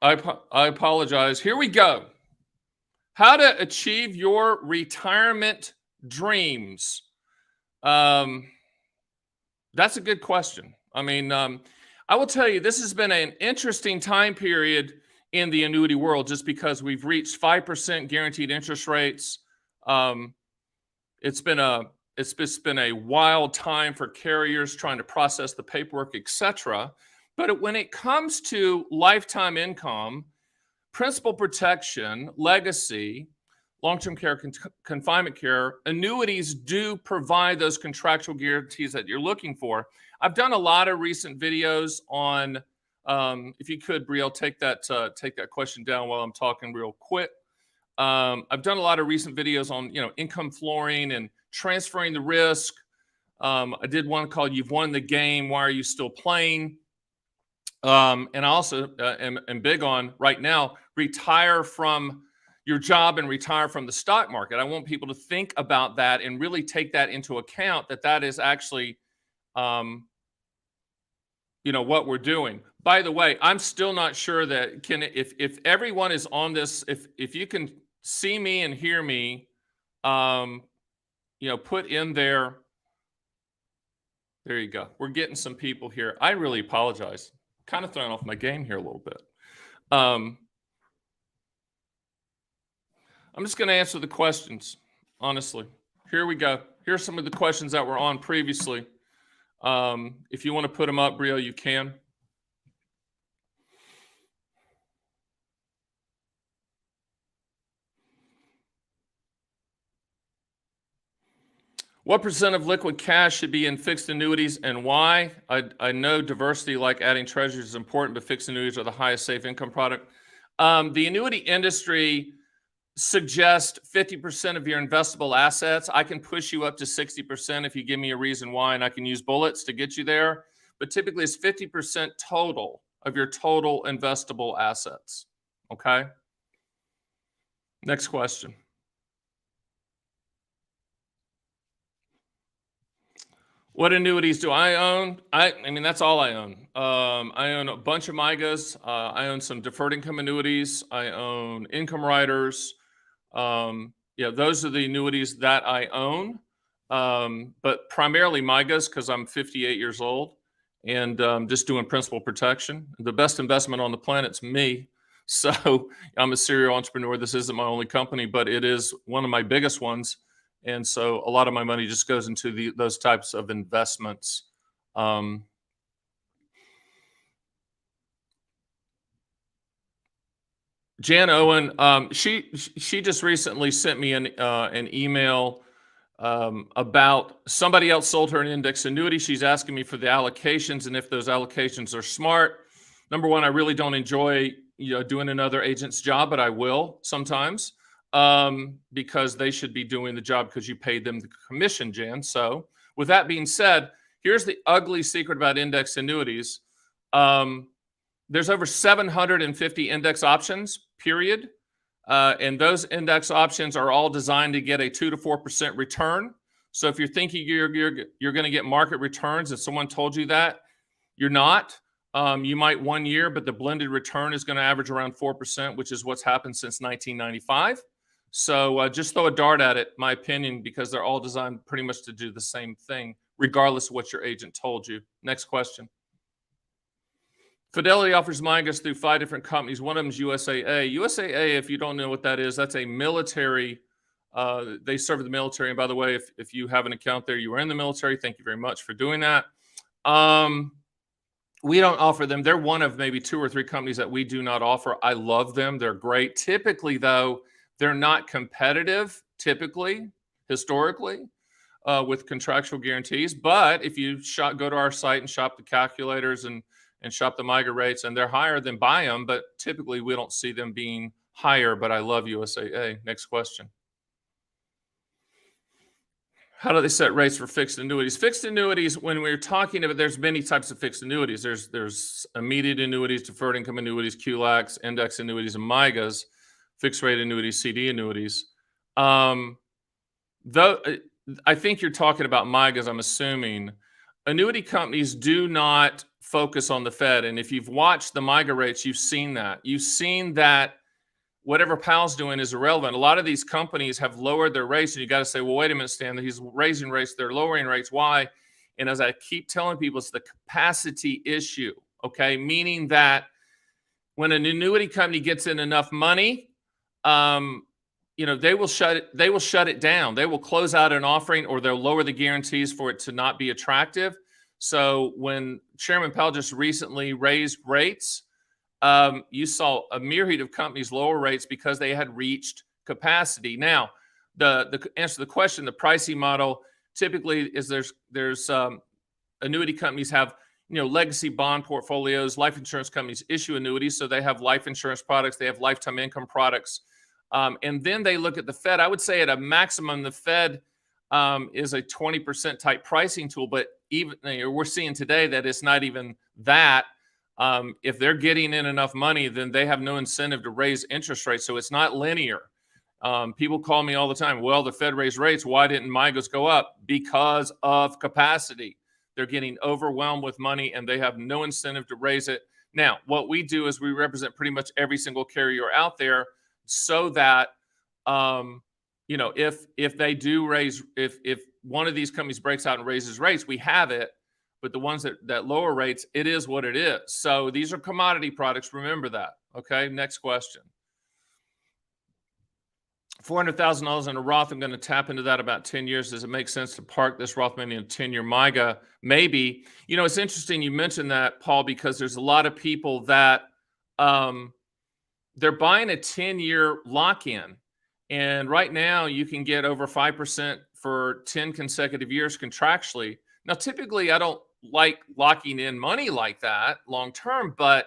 I apologize. Here we go. How to achieve your retirement dreams. That's a good question. I mean, I will tell you, this has been an interesting time period in the annuity world just because we've reached 5% guaranteed interest rates. It's been a wild time for carriers trying to process the paperwork, etc. But when it comes to lifetime income, principal protection, legacy, long-term care, confinement care, annuities do provide those contractual guarantees that you're looking for. I've done a lot of recent videos on, if you could, Brielle, take that question down while I'm talking real quick. I've done a lot of recent videos on, income flooring and transferring the risk. I did one called "You've Won the Game. Why Are You Still Playing?" And I also am big on right now, retire from your job and retire from the stock market. I want people to think about that and really take that into account, that is actually, what we're doing. By the way, I'm still not sure that if everyone is on this, if you can see me and hear me, put in there. There you go. We're getting some people here. I really apologize. Kind of thrown off my game here a little bit. I'm just going to answer the questions, honestly. Here we go. Here's some of the questions that were on previously. If you want to put them up, Brielle, you can. What percent of liquid cash should be in fixed annuities and why? I know diversity, like adding treasuries, is important, but fixed annuities are the highest safe income product. The annuity industry suggests 50% of your investable assets. I can push you up to 60% if you give me a reason why, and I can use bullets to get you there. But typically it's 50% total of your total investable assets. Okay? Next question. What annuities do I own? I mean, that's all I own. I own a bunch of MYGAs. I own some deferred income annuities. I own income riders. Those are the annuities that I own. But primarily MYGAs because I'm 58 years old and just doing principal protection. The best investment on the planet's me. So I'm a serial entrepreneur. This isn't my only company, but it is one of my biggest ones. And so a lot of my money just goes into those types of investments. Jan Owen, she just recently sent me an email about somebody else sold her an index annuity. She's asking me for the allocations and if those allocations are smart. Number one, I really don't enjoy doing another agent's job, but I will sometimes. Because they should be doing the job because you paid them the commission, Jan. So with that being said, here's the ugly secret about index annuities. There's over 750 index options, period. And those index options are all designed to get a 2 to 4% return. So if you're thinking you're going to get market returns and someone told you that, you're not. You might 1 year, but the blended return is going to average around 4%, which is what's happened since 1995. So just throw a dart at it, my opinion, because they're all designed pretty much to do the same thing, regardless of what your agent told you. Next question. Fidelity offers MYGAs through 5 different companies. One of them is USAA. USAA, if you don't know what that is, that's a military. They serve the military. And by the way, if you have an account there, you are in the military. Thank you very much for doing that. We don't offer them. They're one of maybe 2 or 3 companies that we do not offer. I love them. They're great. Typically, though, they're not competitive, historically, with contractual guarantees. But if you go to our site and shop the calculators and shop the MYGA rates, and they're higher, then buy them. But typically, we don't see them being higher. But I love USAA. Next question. How do they set rates for fixed annuities? Fixed annuities, when we're talking about, there's many types of fixed annuities. There's immediate annuities, deferred income annuities, QLACs, index annuities, and MYGAs. Fixed rate annuities, CD annuities. Though I think you're talking about MYGAs, I'm assuming. Annuity companies do not focus on the Fed. And if you've watched the MIGA rates, you've seen that. You've seen that whatever Powell's doing is irrelevant. A lot of these companies have lowered their rates, and you got to say, well, wait a minute, Stan, he's raising rates, they're lowering rates. Why? And as I keep telling people, it's the capacity issue, okay? Meaning that when an annuity company gets in enough money, they will shut it down. They will close out an offering, or they'll lower the guarantees for it to not be attractive. So when Chairman Powell just recently raised rates, you saw a myriad of companies lower rates because they had reached capacity. Now, the answer to the question, the pricing model typically is there's annuity companies have legacy bond portfolios. Life insurance companies issue annuities, so they have life insurance products, they have lifetime income products, and then they look at the Fed. I would say at a maximum, the Fed is a 20% type pricing tool, but even we're seeing today that it's not even that. If they're getting in enough money, then they have no incentive to raise interest rates. So it's not linear. People call me all the time. Well, the Fed raised rates. Why didn't MIGAs go up? Because of capacity. They're getting overwhelmed with money, and they have no incentive to raise it. Now, what we do is we represent pretty much every single carrier out there, so that if they do raise, if one of these companies breaks out and raises rates, we have it. But the ones that lower rates, it is what it is. So these are commodity products. Remember that. Okay, next question. $400,000 in a Roth. I'm going to tap into that about 10 years. Does it make sense to park this Roth money in a 10-year MIGA? Maybe. It's interesting you mentioned that, Paul, because there's a lot of people that they're buying a 10-year lock-in. And right now you can get over 5% for 10 consecutive years contractually. Now, typically, I don't like locking in money like that long term, but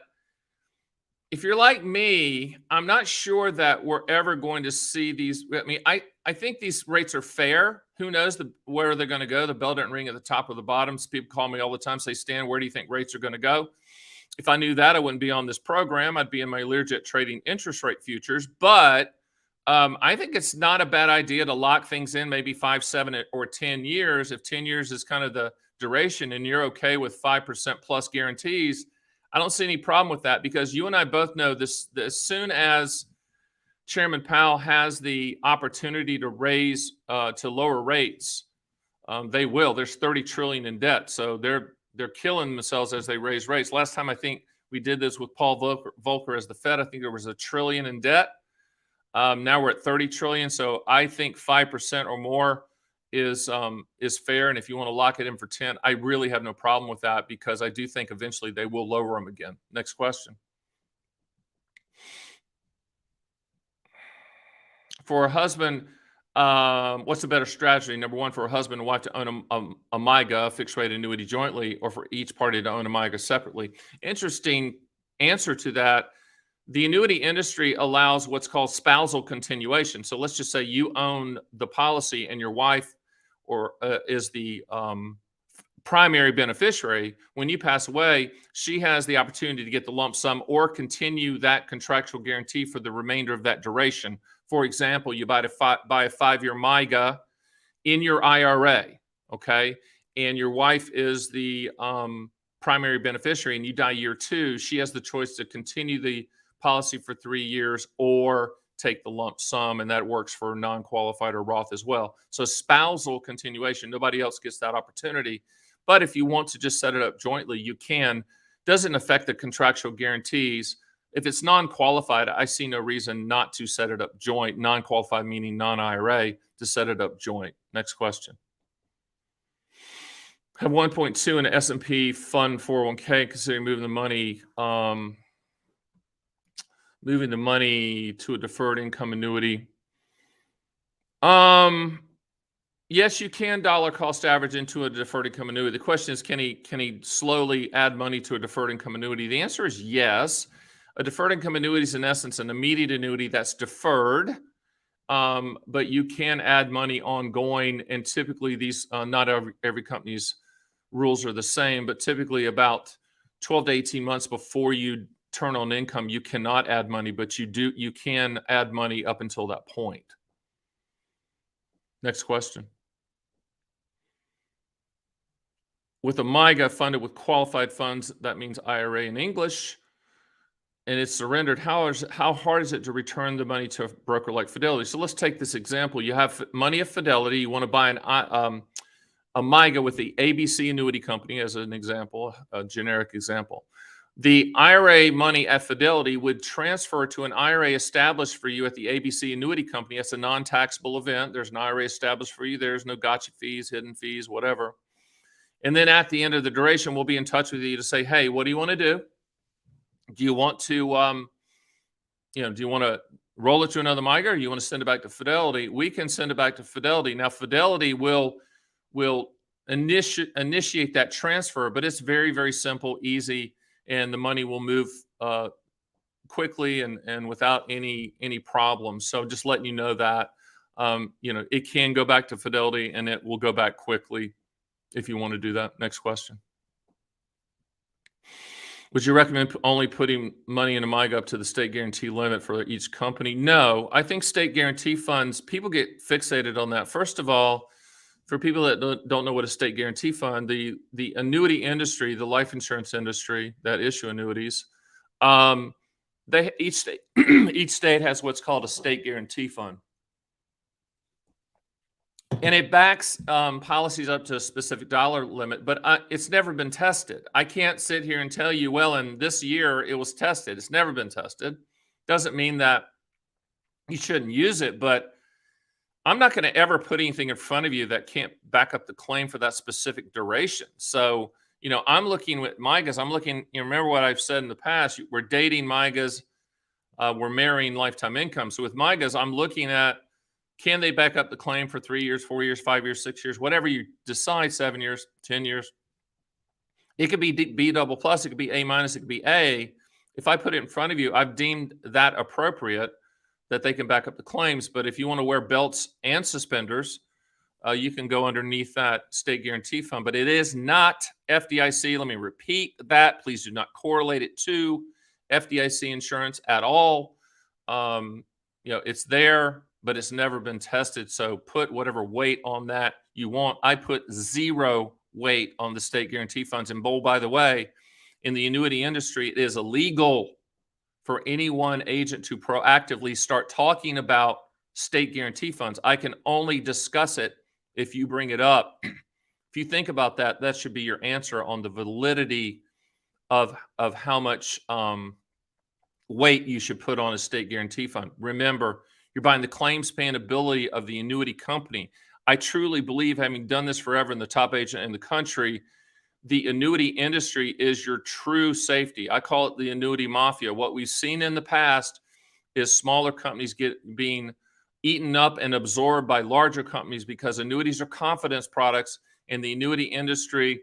if you're like me, I'm not sure that we're ever going to see these. I mean, I think these rates are fair. Who knows where they're going to go? The bell doesn't ring at the top or the bottom. So people call me all the time, say, Stan, where do you think rates are going to go? If I knew that, I wouldn't be on this program. I'd be in my Learjet trading interest rate futures. But I think it's not a bad idea to lock things in maybe 5, 7, or 10 years. If 10 years is kind of the duration and you're okay with 5% plus guarantees, I don't see any problem with that, because you and I both know this. As soon as Chairman Powell has the opportunity to raise, to lower rates, they will. There's $30 trillion in debt, so they're killing themselves as they raise rates. Last time I think we did this with Paul Volcker as the Fed, I think there was $1 trillion in debt. Now we're at $30 trillion, so I think 5% or more is fair. And if you want to lock it in for 10, I really have no problem with that, because I do think eventually they will lower them again. Next question. For a husband, what's the better strategy? Number one, for a husband and wife to own a MIGA, fixed rate annuity jointly, or for each party to own a MIGA separately? Interesting answer to that. The annuity industry allows what's called spousal continuation. So let's just say you own the policy and your wife is the primary beneficiary. When you pass away, she has the opportunity to get the lump sum or continue that contractual guarantee for the remainder of that duration. For example, you buy a 5-year MIGA in your IRA, okay? And your wife is the primary beneficiary, and you die year 2. She has the choice to continue the policy for 3 years or take the lump sum, and that works for non-qualified or Roth as well. So spousal continuation, nobody else gets that opportunity. But if you want to just set it up jointly, you can. Doesn't affect the contractual guarantees. If it's non-qualified, I see no reason not to set it up joint. Non-qualified meaning non-IRA, to set it up joint. Next question. Have 1.2 in an S&P fund 401k, considering moving the money to a deferred income annuity. Yes, you can dollar cost average into a deferred income annuity. The question is, can he slowly add money to a deferred income annuity? The answer is yes. A deferred income annuity is in essence an immediate annuity that's deferred, but you can add money ongoing. And typically these, not every company's rules are the same, but typically about 12 to 18 months before you turn on income, you cannot add money, but you can add money up until that point. Next question. with a MYGA funded with qualified funds, that means IRA in English, and it's surrendered, how hard is it to return the money to a broker like Fidelity? So let's take this example. You have money at Fidelity. You want to buy a MYGA with the ABC Annuity Company as an example, a generic example. The IRA money at Fidelity would transfer to an IRA established for you at the ABC Annuity Company. That's a non-taxable event. There's an IRA established for you. There's no gotcha fees, hidden fees, whatever. And then at the end of the duration, we'll be in touch with you to say, hey, what do you want to do? Do you want to, do you want to roll it to another MYGA, or you want to send it back to Fidelity? We can send it back to Fidelity. Now, Fidelity will initiate that transfer, but it's very, very simple, easy, and the money will move quickly and without any problems. So just letting you know that, it can go back to Fidelity and it will go back quickly if you want to do that. Next question. Would you recommend only putting money in a MYGA up to the state guarantee limit for each company? No, I think state guarantee funds, people get fixated on that. First of all, for people that don't know what a state guarantee fund, the annuity industry, the life insurance industry that issue annuities, each state has what's called a state guarantee fund. And it backs policies up to a specific dollar limit, but it's never been tested. I can't sit here and tell you, well, in this year it was tested. It's never been tested. Doesn't mean that you shouldn't use it, but I'm not going to ever put anything in front of you that can't back up the claim for that specific duration. So, I'm looking with MYGAs. I'm looking, remember what I've said in the past, we're dating MYGAs, we're marrying lifetime income. So with MYGAs, I'm looking at, can they back up the claim for 3 years, 4 years, 5 years, 6 years, whatever you decide, 7 years, 10 years. It could be B double plus, it could be A minus, it could be A. If I put it in front of you, I've deemed that appropriate, that they can back up the claims. But if you want to wear belts and suspenders, you can go underneath that state guarantee fund. But it is not FDIC. Let me repeat that. Please do not correlate it to FDIC insurance at all. It's there, but it's never been tested. So put whatever weight on that you want. I put 0 weight on the state guarantee funds. And by the way, in the annuity industry, it is illegal for any one agent to proactively start talking about state guarantee funds. I can only discuss it if you bring it up. If you think about that, that should be your answer on the validity of how much weight you should put on a state guarantee fund. Remember, you're buying the claims paying ability of the annuity company. I truly believe, having done this forever and the top agent in the country, the annuity industry is your true safety. I call it the annuity mafia. What we've seen in the past is smaller companies being eaten up and absorbed by larger companies because annuities are confidence products, and the annuity industry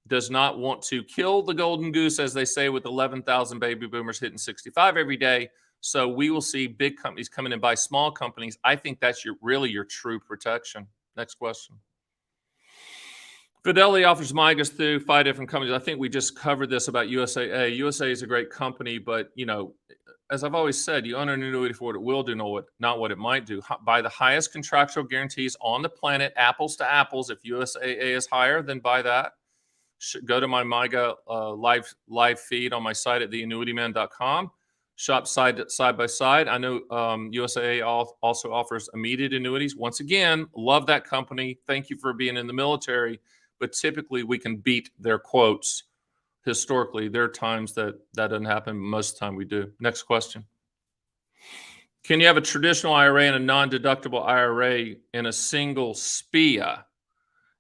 does not want to kill the golden goose, as they say, with 11,000 baby boomers hitting 65 every day. So we will see big companies come in and buy small companies. I think that's really your true protection. Next question. Fidelity offers MYGAs through 5 different companies. I think we just covered this about USAA. USAA is a great company, but as I've always said, you own an annuity for what it will do, not what it might do. Buy the highest contractual guarantees on the planet, apples to apples. If USAA is higher, then buy that. Go to my MYGA live feed on my site at theannuityman.com. Shop side by side. I know USAA also offers immediate annuities. Once again, love that company. Thank you for being in the military. But typically, we can beat their quotes. Historically, there are times that doesn't happen. Most of the time, we do. Next question. Can you have a traditional IRA and a non-deductible IRA in a single SPIA?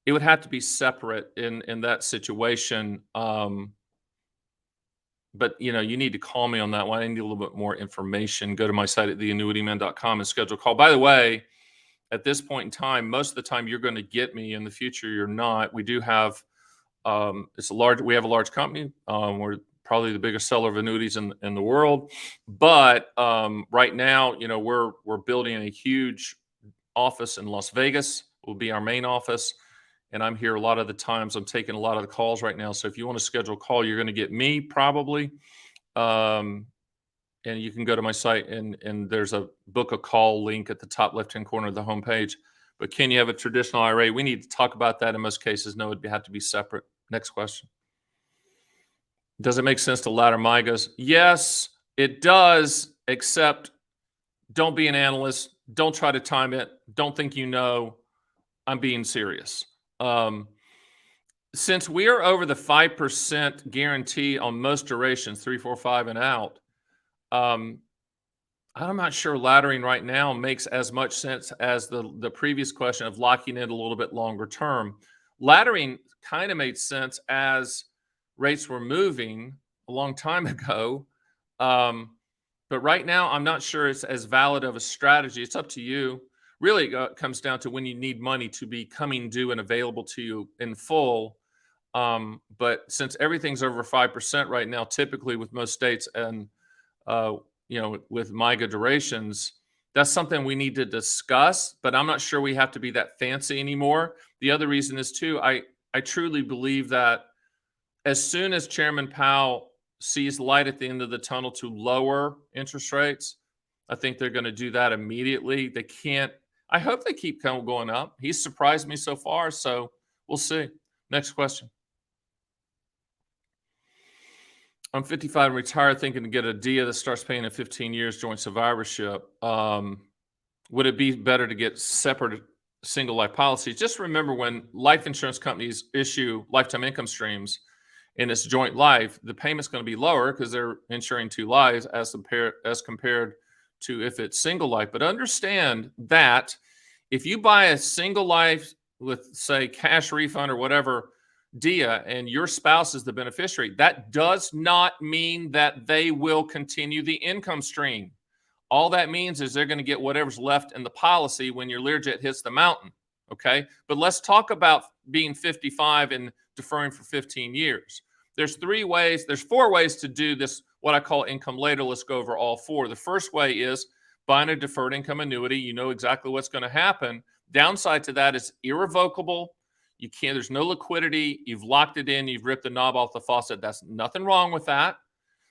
It would have to be separate in that situation. But, you need to call me on that one. I need a little bit more information. Go to my site at theannuityman.com and schedule a call. By the way, at this point in time, most of the time you're going to get me. In the future, you're not. We do have, we have a large company. We're probably the biggest seller of annuities in the world. But right now, we're building a huge office in Las Vegas. Will be our main office. And I'm here a lot of the times. I'm taking a lot of the calls right now. So if you want to schedule a call, you're going to get me probably. And you can go to my site and there's a book a call link at the top left-hand corner of the homepage. But can you have a traditional IRA? We need to talk about that in most cases. No, it'd have to be separate. Next question. Does it make sense to ladder MIGAs? Yes, it does, except don't be an analyst. Don't try to time it. Don't think you know. I'm being serious. Since we are over the 5% guarantee on most durations, 3, 4, 5, and out, I'm not sure laddering right now makes as much sense as the previous question of locking in a little bit longer term. Laddering kind of made sense as rates were moving a long time ago. But right now, I'm not sure it's as valid of a strategy. It's up to you. Really, it comes down to when you need money to be coming due and available to you in full. But since everything's over 5% right now, typically with most states and with MIGA durations, that's something we need to discuss. But I'm not sure we have to be that fancy anymore. The other reason is too, I truly believe that as soon as Chairman Powell sees light at the end of the tunnel to lower interest rates, I think they're going to do that immediately. They can't. I hope they keep going up. He's surprised me so far, so we'll see. Next question. I'm 55 and retired, thinking to get a DIA that starts paying in 15 years, joint survivorship. Would it be better to get separate single life policies? Just remember, when life insurance companies issue lifetime income streams and it's joint life, the payment's going to be lower because they're insuring two lives as compared to if it's single life. But understand that if you buy a single life with, say, cash refund or whatever DIA, and your spouse is the beneficiary, that does not mean that they will continue the income stream. All that means is they're going to get whatever's left in the policy when your Learjet hits the mountain. Okay. But let's talk about being 55 and deferring for 15 years. There's 4 ways to do this, what I call income later. Let's go over all 4. The first way is buying a deferred income annuity. You know exactly what's going to happen. Downside to that is irrevocable. There's no liquidity. You've locked it in. You've ripped the knob off the faucet. That's nothing wrong with that.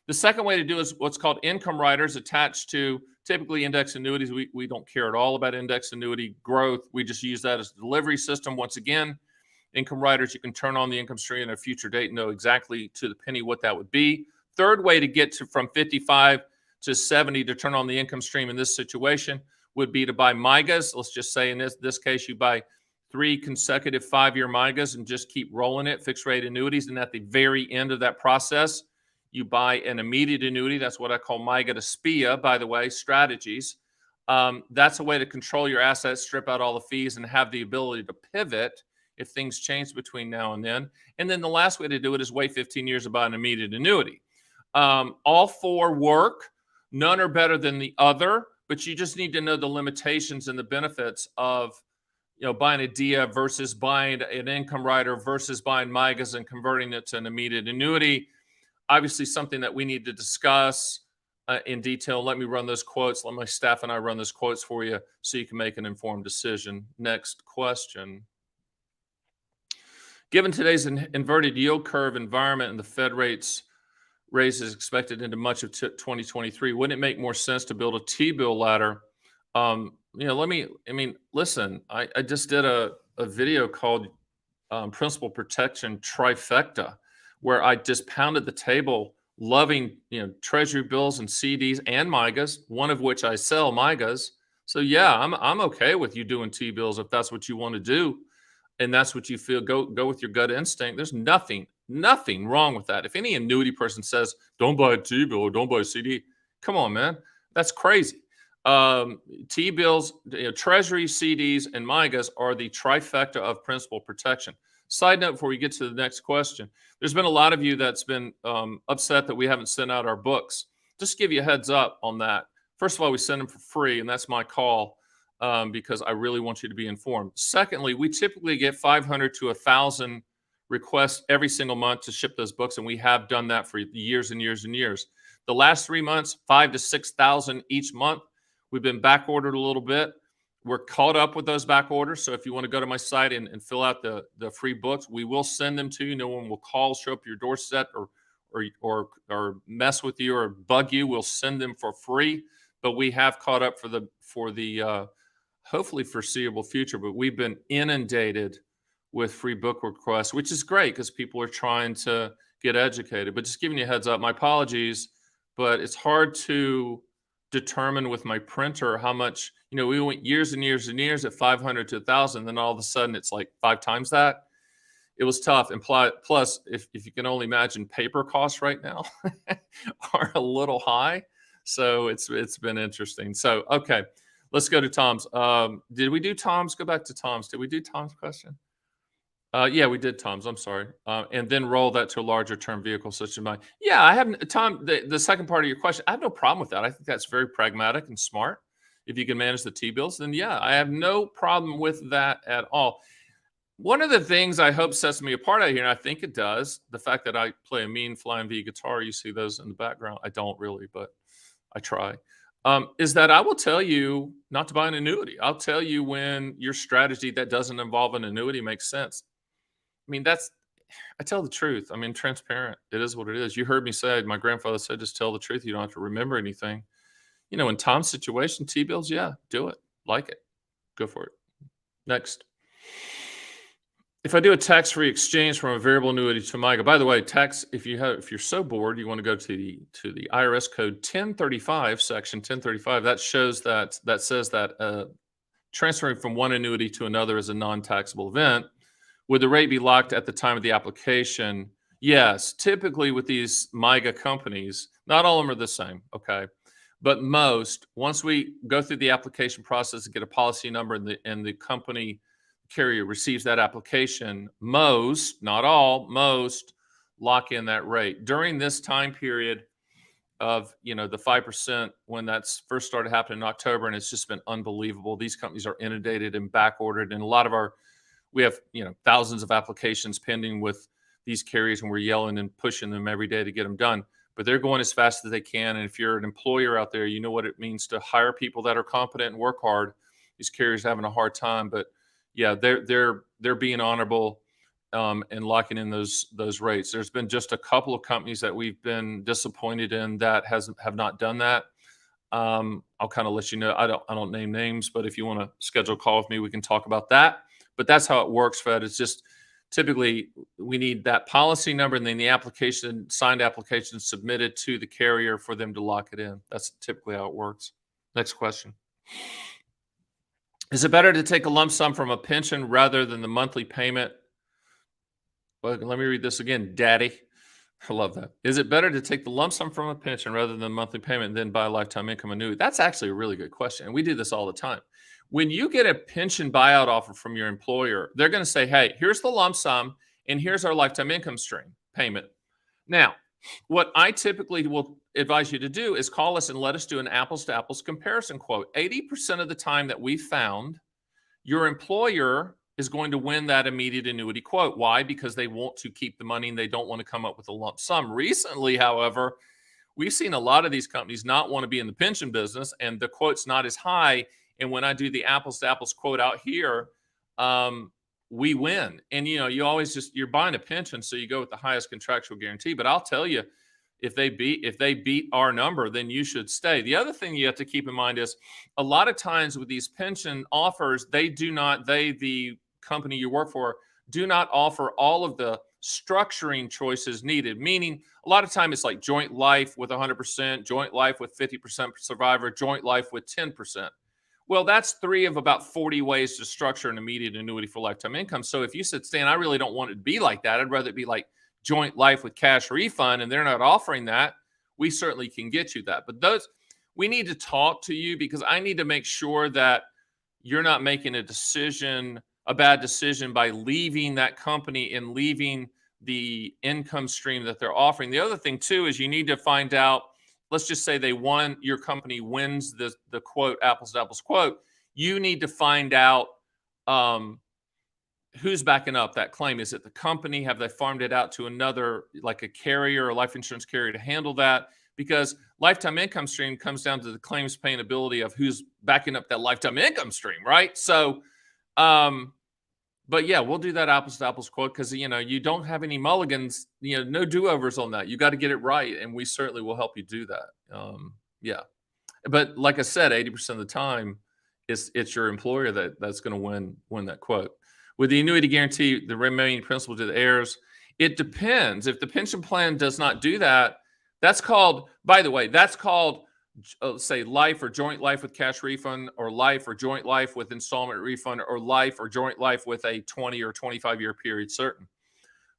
The second way to do is what's called income riders attached to typically index annuities. We don't care at all about index annuity growth. We just use that as a delivery system. Once again, income riders, you can turn on the income stream at a future date and know exactly to the penny what that would be. Third way to get from 55 to 70 to turn on the income stream in this situation would be to buy MIGAs. Let's just say in this case, you buy 3 consecutive 5-year MIGAs and just keep rolling it, fixed rate annuities. And at the very end of that process, you buy an immediate annuity. That's what I call MIGA to SPIA, by the way, strategies. That's a way to control your assets, strip out all the fees, and have the ability to pivot if things change between now and then. And then the last way to do it is wait 15 years to buy an immediate annuity. All 4 work. None are better than the other, but you just need to know the limitations and the benefits of buying a DIA versus buying an income rider versus buying MIGAs and converting it to an immediate annuity. Obviously, something that we need to discuss in detail. Let me run those quotes. Let my staff and I run those quotes for you so you can make an informed decision. Next question. Given today's inverted yield curve environment and the Fed rates raises expected into much of 2023, wouldn't it make more sense to build a T-bill ladder? Listen, I just did a video called Principal Protection Trifecta, where I just pounded the table loving, treasury bills and CDs and MIGAs, one of which I sell MIGAs. So yeah, I'm okay with you doing T-bills if that's what you want to do. And that's what you feel, go with your gut instinct. There's nothing wrong with that. If any annuity person says, don't buy a T-bill or don't buy a CD, come on, man, that's crazy. T-bills, treasury, CDs, and MIGAs are the trifecta of principal protection. Side note before we get to the next question, there's been a lot of you that's been upset that we haven't sent out our books. Just to give you a heads up on that. First of all, we send them for free, and that's my call because I really want you to be informed. Secondly, we typically get 500 to 1,000 requests every single month to ship those books, and we have done that for years and years and years. The last 3 months, 5,000 to 6,000 each month. We've been back ordered a little bit. We're caught up with those back orders. So if you want to go to my site and fill out the free books, we will send them to you. No one will call, show up at your doorstep or mess with you or bug you. We'll send them for free. But we have caught up for the hopefully foreseeable future. But we've been inundated with free book requests, which is great because people are trying to get educated. But just giving you a heads up, my apologies, but it's hard to determine with my printer how much, we went years and years and years at 500 to 1,000, then all of a sudden it's like 5 times that. It was tough. And plus, if you can only imagine, paper costs right now are a little high. So it's been interesting. So, okay, let's go to Tom's. Did we do Tom's? Go back to Tom's. Did we do Tom's question? Yeah, we did Tom's. I'm sorry. And then roll that to a larger term vehicle such as mine. Yeah, I haven't, Tom, the second part of your question, I have no problem with that. I think that's very pragmatic and smart. If you can manage the T-bills, then yeah, I have no problem with that at all. One of the things I hope sets me apart out here, and I think it does, the fact that I play a mean flying V guitar, you see those in the background. I don't really, but I try. Is that I will tell you not to buy an annuity. I'll tell you when your strategy that doesn't involve an annuity makes sense. I mean, I tell the truth. I mean, transparent. It is what it is. You heard me say, my grandfather said, just tell the truth. You don't have to remember anything. In Tom's situation, T-bills, yeah, do it. Like it. Go for it. Next. If I do a tax-free exchange from a variable annuity to MIGA, by the way, if you're so bored, you want to go to the IRS code 1035, section 1035. That says that transferring from one annuity to another is a non-taxable event. Would the rate be locked at the time of the application? Yes. Typically with these MIGA companies, not all of them are the same, okay? But most, once we go through the application process and get a policy number and the company carrier receives that application, most, not all, most lock in that rate. During this time period of, the 5% when that's first started happening in October, and it's just been unbelievable. These companies are inundated and back ordered, and we have, thousands of applications pending with these carriers, and we're yelling and pushing them every day to get them done. But they're going as fast as they can. And if you're an employer out there, you know what it means to hire people that are competent and work hard. These carriers are having a hard time, but yeah, they're being honorable and locking in those rates. There's been just a couple of companies that we've been disappointed in that have not done that. I'll kind of let you know. I don't name names, but if you want to schedule a call with me, we can talk about that. But that's how it works, Fed. It's just typically we need that policy number and then the signed application submitted to the carrier for them to lock it in. That's typically how it works. Next question. Is it better to take a lump sum from a pension rather than the monthly payment? Well, let me read this again, Daddy. I love that. Is it better to take the lump sum from a pension rather than the monthly payment and then buy a lifetime income annuity? That's actually a really good question. And we do this all the time. When you get a pension buyout offer from your employer, they're going to say, hey, here's the lump sum and here's our lifetime income stream payment. Now, what I typically will advise you to do is call us and let us do an apples to apples comparison quote. 80% of the time that we found, your employer is going to win that immediate annuity quote. Why? Because they want to keep the money and they don't want to come up with a lump sum. Recently, however, we've seen a lot of these companies not want to be in the pension business and the quote's not as high. And when I do the apples to apples quote out here, we win. And, you always you're buying a pension, so you go with the highest contractual guarantee. But I'll tell you, if they beat our number, then you should stay. The other thing you have to keep in mind is a lot of times with these pension offers, the company you work for, do not offer all of the structuring choices needed. Meaning a lot of time it's like joint life with 100%, joint life with 50% survivor, joint life with 10%. Well, that's 3 of about 40 ways to structure an immediate annuity for lifetime income. So if you said, Stan, I really don't want it to be like that. I'd rather it be like joint life with cash refund, and they're not offering that, we certainly can get you that. But we need to talk to you because I need to make sure that you're not making a bad decision by leaving that company and leaving the income stream that they're offering. The other thing too is you need to find out, let's just say your company wins the quote, apples to apples quote. You need to find out who's backing up that claim. Is it the company? Have they farmed it out to another, like a carrier or life insurance carrier to handle that? Because lifetime income stream comes down to the claims paying ability of who's backing up that lifetime income stream, right? So, but yeah, we'll do that apples to apples quote because, you don't have any mulligans, no do-overs on that. You got to get it right. And we certainly will help you do that. Yeah. But like I said, 80% of the time, it's your employer that's going to win that quote. With the annuity guarantee, the remaining principal to the heirs. It depends. If the pension plan does not do that, that's called, by the way, that's called, say, life or joint life with cash refund, or life or joint life with installment refund, or life or joint life with a 20 or 25-year period certain.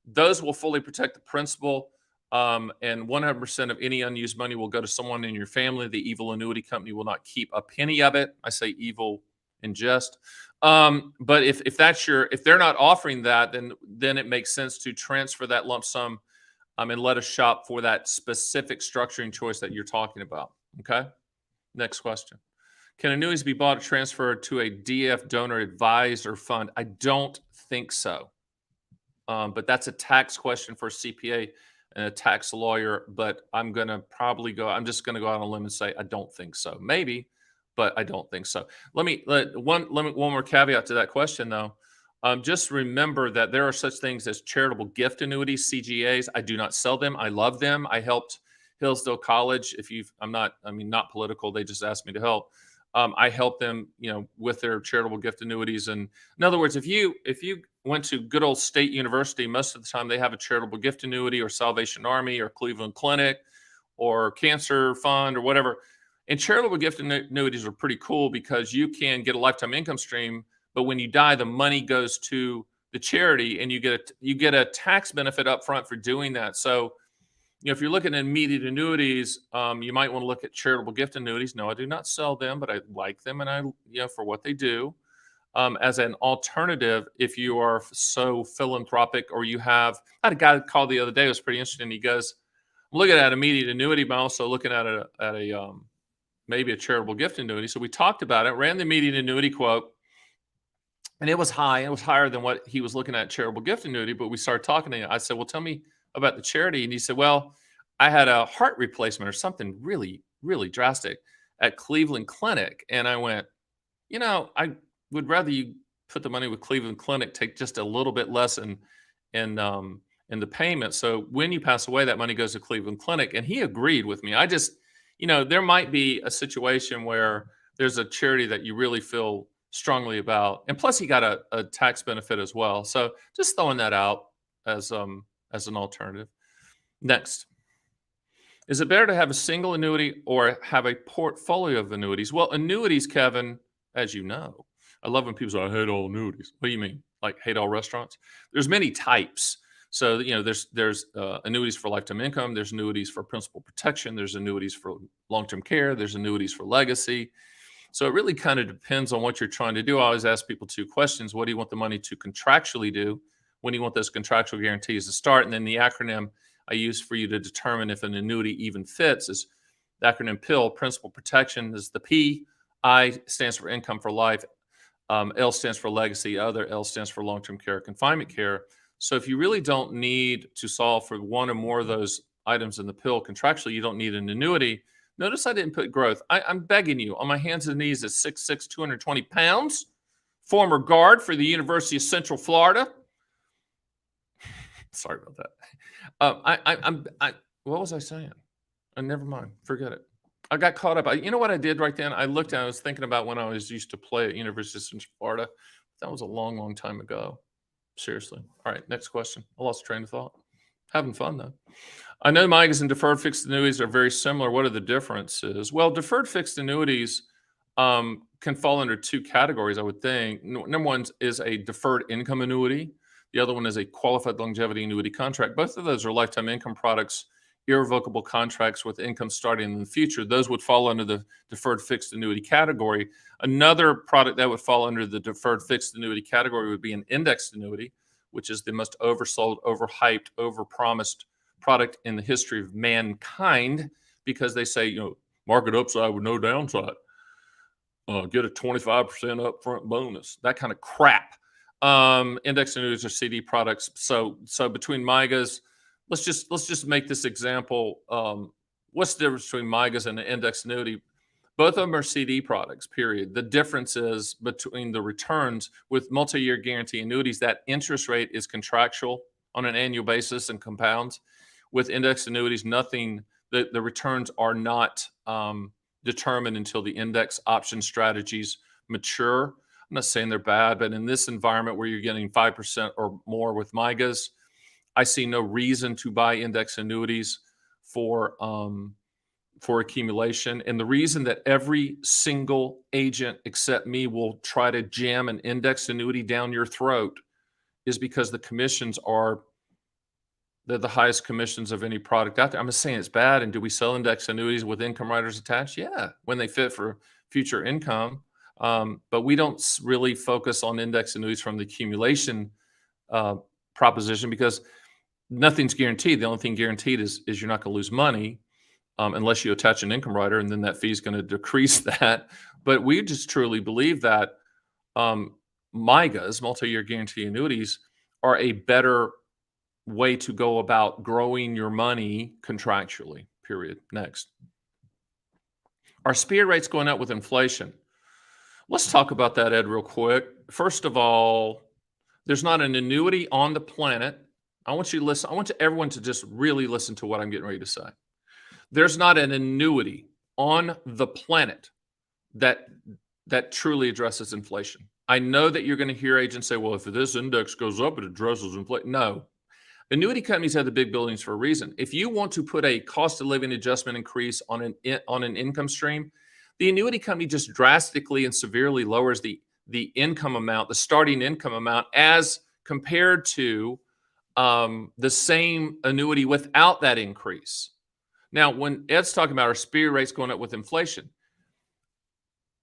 Those will fully protect the principal, and 100% of any unused money will go to someone in your family. The evil annuity company will not keep a penny of it. I say evil in jest. But if they're not offering that, then it makes sense to transfer that lump sum, and let us shop for that specific structuring choice that you're talking about. Okay. Next question. Can annuities be bought or transferred to a DF donor advised or fund? I don't think so. But that's a tax question for a CPA and a tax lawyer. But I'm just going to go out on a limb and say, I don't think so. Maybe, but I don't think so. One more caveat to that question, though. Just remember that there are such things as charitable gift annuities, CGAs. I do not sell them. I love them. I helped Hillsdale College. Not political. They just asked me to help. I help them, with their charitable gift annuities. And in other words, if you went to good old State University, most of the time they have a charitable gift annuity, or Salvation Army, or Cleveland Clinic, or Cancer Fund, or whatever. And charitable gift annuities are pretty cool because you can get a lifetime income stream, but when you die, the money goes to the charity, and you get a tax benefit up front for doing that. So, if you're looking at immediate annuities, you might want to look at charitable gift annuities. No, I do not sell them, but I like them, and for what they do. As an alternative, if you are so philanthropic, or I had a guy call the other day. It was pretty interesting. He goes, I'm looking at immediate annuity, but I'm also looking at maybe a charitable gift annuity. So we talked about it, ran the immediate annuity quote, and it was high. It was higher than what he was looking at charitable gift annuity. But we started talking to him. I said, well, tell me about the charity. And he said, well, I had a heart replacement or something really, really drastic at Cleveland Clinic. And I went, I would rather you put the money with Cleveland Clinic, take just a little bit less in the payment. So when you pass away, that money goes to Cleveland Clinic. And he agreed with me. I just, there might be a situation where there's a charity that you really feel strongly about. And plus he got a tax benefit as well. So just throwing that out as an alternative. Next. Is it better to have a single annuity or have a portfolio of annuities? Well, annuities, Kevin, as you know, I love when people say, I hate all annuities. What do you mean? Like hate all restaurants? There's many types. So, there's annuities for lifetime income. There's annuities for principal protection. There's annuities for long-term care. There's annuities for legacy. So it really kind of depends on what you're trying to do. I always ask people two questions. What do you want the money to contractually do? When do you want those contractual guarantees to start? And then the acronym I use for you to determine if an annuity even fits is the acronym PIL. Principal protection is the P. I stands for income for life. L stands for legacy. Other L stands for long-term care, confinement care. So if you really don't need to solve for one or more of those items in the PIL contractually, you don't need an annuity. Notice I didn't put growth. I'm begging you on my hands and knees at 6'6", 220 pounds, former guard for the University of Central Florida. Sorry about that. What was I saying? Never mind. Forget it. I got caught up. You know what I did right then? I looked and I was thinking about when I was used to play at University of Central Florida. That was a long, long time ago. Seriously. All right. Next question. I lost train of thought. Having fun though. I know MYGAs and deferred fixed annuities are very similar. What are the differences? Well, deferred fixed annuities can fall under two categories, I would think. Number one is a deferred income annuity. The other one is a qualified longevity annuity contract. Both of those are lifetime income products, irrevocable contracts with income starting in the future. Those would fall under the deferred fixed annuity category. Another product that would fall under the deferred fixed annuity category would be an indexed annuity, which is the most oversold, overhyped, overpromised product in the history of mankind, because they say, market upside with no downside. Get a 25% upfront bonus, that kind of crap. Index annuities are CD products. So between MYGAs, let's just make this example. What's the difference between MYGAs and an index annuity? Both of them are CD products, period. The difference is between the returns. With multi-year guarantee annuities, that interest rate is contractual on an annual basis and compounds. With index annuities, nothing, the returns are not determined until the index option strategies mature. I'm not saying they're bad, but in this environment where you're getting 5% or more with MIGAs, I see no reason to buy index annuities for accumulation. And the reason that every single agent except me will try to jam an index annuity down your throat is because the commissions they're the highest commissions of any product out there. I'm just saying it's bad. And do we sell index annuities with income riders attached? Yeah, when they fit for future income. But we don't really focus on index annuities from the accumulation proposition because nothing's guaranteed. The only thing guaranteed is you're not going to lose money unless you attach an income rider, and then that fee is going to decrease that. But we just truly believe that MIGAs, multi-year guarantee annuities, are a better way to go about growing your money contractually, period. Next. Are SPIA rates going up with inflation? Let's talk about that, Ed, real quick. First of all, there's not an annuity on the planet. I want you to listen. I want everyone to just really listen to what I'm getting ready to say. There's not an annuity on the planet that truly addresses inflation. I know that you're going to hear agents say, well, if this index goes up, it addresses inflation. No. Annuity companies have the big buildings for a reason. If you want to put a cost of living adjustment increase on an income stream, the annuity company just drastically and severely lowers the income amount, the starting income amount, as compared to the same annuity without that increase. Now, when Ed's talking about our SPIA rates going up with inflation,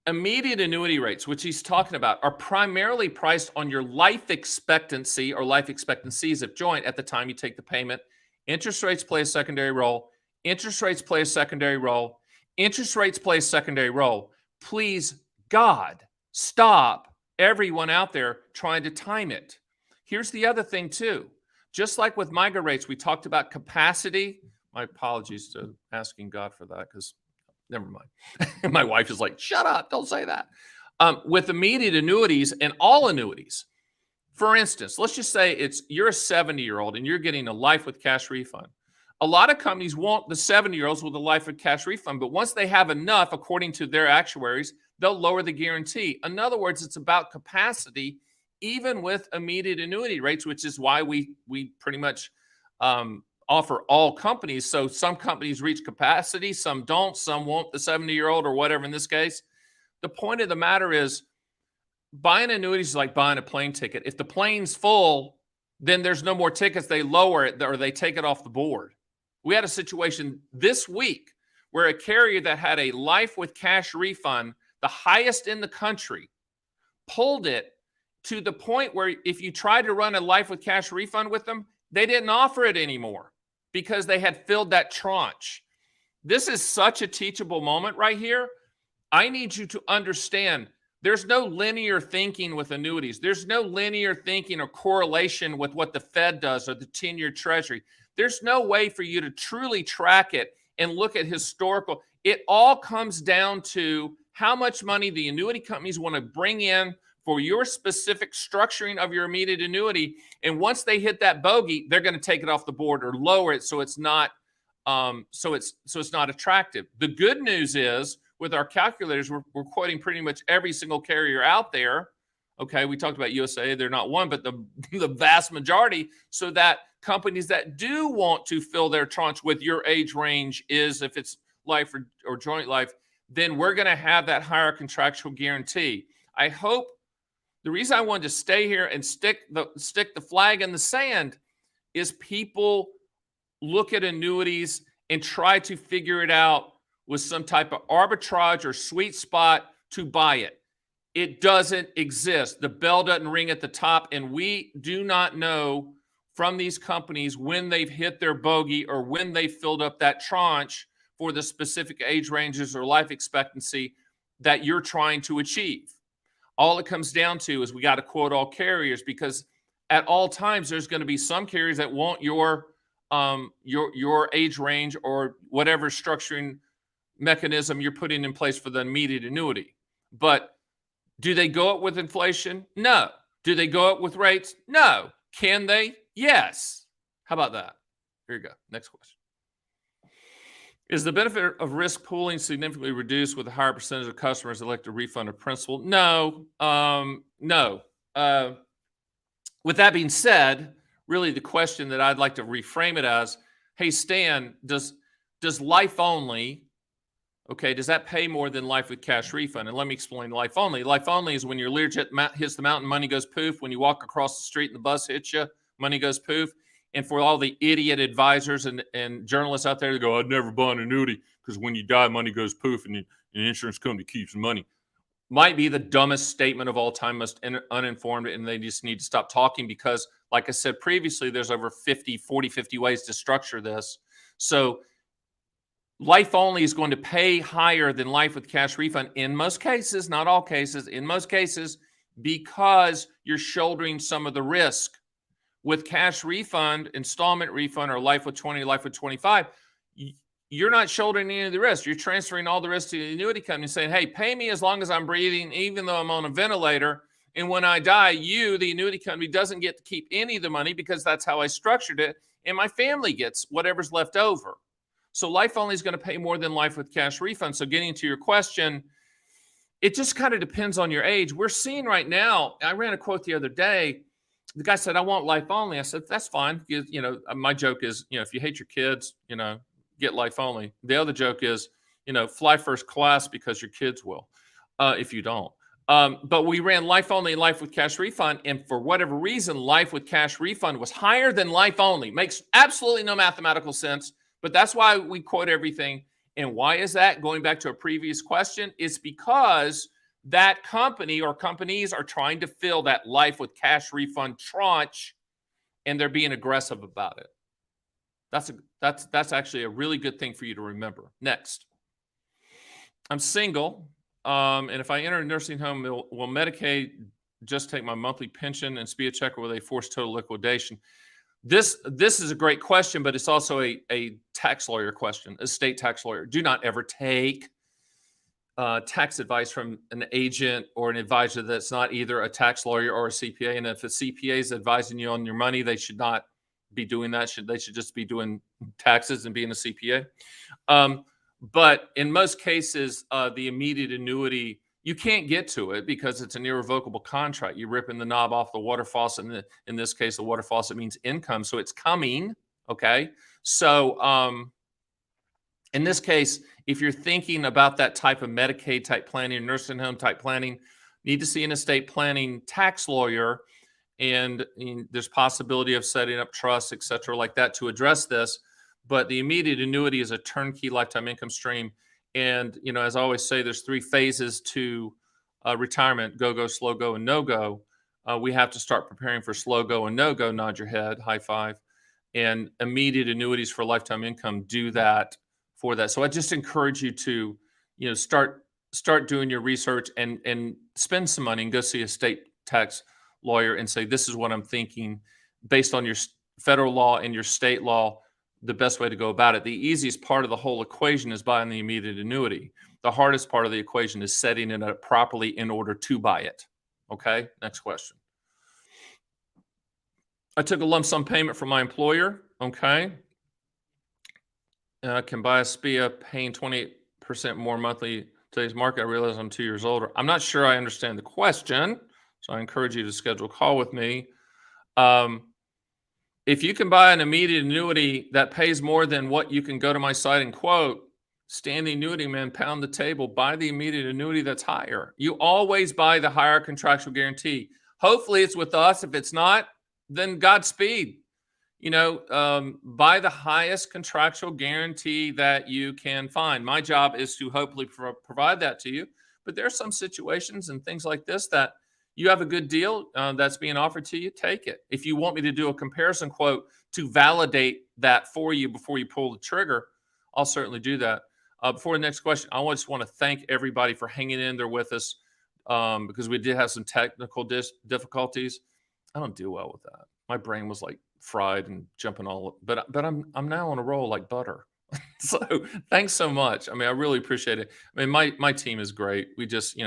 immediate annuity rates, which he's talking about, are primarily priced on your life expectancy or life expectancies of joint at the time you take the payment. Interest rates play a secondary role. Interest rates play a secondary role. Interest rates play a secondary role. Please, God, stop everyone out there trying to time it. Here's the other thing, too. Just like with MIGA rates, we talked about capacity. My apologies to asking God for that because never mind. My wife is like, shut up, don't say that. With immediate annuities and all annuities, for instance, let's just say you're a 70-year-old and you're getting a life with cash refund. A lot of companies want the 70-year-olds with a life with cash refund, but once they have enough, according to their actuaries, they'll lower the guarantee. In other words, it's about capacity, even with immediate annuity rates, which is why we pretty much offer all companies. So some companies reach capacity, some don't, some won't, the 70-year-old or whatever in this case. The point of the matter is buying annuities is like buying a plane ticket. If the plane's full, then there's no more tickets. They lower it or they take it off the board. We had a situation this week where a carrier that had a life with cash refund, the highest in the country, pulled it to the point where if you tried to run a life with cash refund with them, they didn't offer it anymore because they had filled that tranche. This is such a teachable moment right here. I need you to understand there's no linear thinking with annuities. There's no linear thinking or correlation with what the Fed does or the 10-year Treasury. There's no way for you to truly track it and look at historical. It all comes down to how much money the annuity companies want to bring in for your specific structuring of your immediate annuity. And once they hit that bogey, they're going to take it off the board or lower it so it's not it's not attractive. The good news is with our calculators, we're quoting pretty much every single carrier out there. Okay, we talked about USA, they're not one, but the vast majority, so that companies that do want to fill their tranche with your age range is, if it's life or joint life, then we're going to have that higher contractual guarantee. I hope the reason I wanted to stay here and stick the flag in the sand is people look at annuities and try to figure it out with some type of arbitrage or sweet spot to buy it. It doesn't exist. The bell doesn't ring at the top, and we do not know from these companies when they've hit their bogey or when they filled up that tranche for the specific age ranges or life expectancy that you're trying to achieve. All it comes down to is we got to quote all carriers, because at all times there's going to be some carriers that want your age range or whatever structuring mechanism you're putting in place for the immediate annuity. But do they go up with inflation? No. Do they go up with rates? No. Can they? Yes. How about that? Here you go. Next question. Is the benefit of risk pooling significantly reduced with a higher percentage of customers elect a refund of principal? No. No. With that being said, really the question that I'd like to reframe it as, hey, Stan, does life only, okay, does that pay more than life with cash refund? And let me explain life only. Life only is when your Learjet hits the mountain, money goes poof. When you walk across the street and the bus hits you, money goes poof. And for all the idiot advisors and journalists out there that go, I'd never buy an annuity because when you die, money goes poof and the insurance company keeps the money. Might be the dumbest statement of all time, most uninformed, and they just need to stop talking because, like I said previously, there's over 50 ways to structure this. So life only is going to pay higher than life with cash refund in most cases, not all cases, in most cases, because you're shouldering some of the risk. With cash refund, installment refund, or life with 20, life with 25, you're not shouldering any of the risk. You're transferring all the risk to the annuity company saying, hey, pay me as long as I'm breathing, even though I'm on a ventilator. And when I die, you, the annuity company, doesn't get to keep any of the money because that's how I structured it. And my family gets whatever's left over. So life only is going to pay more than life with cash refund. So getting to your question, it just kind of depends on your age. We're seeing right now, I ran a quote the other day. The guy said, I want life only. I said, that's fine. My joke is, if you hate your kids, get life only. The other joke is, fly first class because your kids will, if you don't. But we ran life only and life with cash refund. And for whatever reason, life with cash refund was higher than life only. Makes absolutely no mathematical sense. But that's why we quote everything. And why is that? Going back to a previous question, it's because that company or companies are trying to fill that life with cash refund tranche, and they're being aggressive about it. That's actually a really good thing for you to remember. Next, I'm single, and if I enter a nursing home, will Medicaid just take my monthly pension and SPIA check, or will they force total liquidation? This is a great question, but it's also a tax lawyer question, a state tax lawyer. Do not ever take tax advice from an agent or an advisor that's not either a tax lawyer or a CPA. And if a CPA is advising you on your money, they should not be doing that. They should just be doing taxes and being a CPA. But in most cases, the immediate annuity, you can't get to it because it's an irrevocable contract. You're ripping the knob off the water faucet. And in this case, the water faucet means income. So it's coming. Okay. So, in this case, if you're thinking about that type of Medicaid type planning, nursing home type planning, need to see an estate planning tax lawyer, and there's possibility of setting up trusts, et cetera, like that to address this. But the immediate annuity is a turnkey lifetime income stream. And, as I always say, there's 3 phases to retirement: go, go, slow go, and no go. We have to start preparing for slow go and no go. Nod your head, high five. And immediate annuities for lifetime income do that for that. So I just encourage you to, start doing your research and spend some money and go see a state tax lawyer and say, this is what I'm thinking based on your federal law and your state law, the best way to go about it. The easiest part of the whole equation is buying the immediate annuity. The hardest part of the equation is setting it up properly in order to buy it. Okay, next question. I took a lump sum payment from my employer. Okay. Can buy a SPIA paying 28% more monthly today's market. I realize I'm 2 years older. I'm not sure I understand the question, so I encourage you to schedule a call with me. If you can buy an immediate annuity that pays more than what you can go to my site and quote, Stan the Annuity Man, pound the table, buy the immediate annuity that's higher. You always buy the higher contractual guarantee. Hopefully it's with us. If it's not, then Godspeed. Buy the highest contractual guarantee that you can find. My job is to hopefully provide that to you. But there are some situations and things like this that you have a good deal that's being offered to you, take it. If you want me to do a comparison quote to validate that for you before you pull the trigger, I'll certainly do that. Before the next question, I just want to thank everybody for hanging in there with us because we did have some technical difficulties. I don't do well with that. My brain was like fried and jumping all, but I'm now on a roll like butter. So thanks so much. I really appreciate it. My team is great. We just,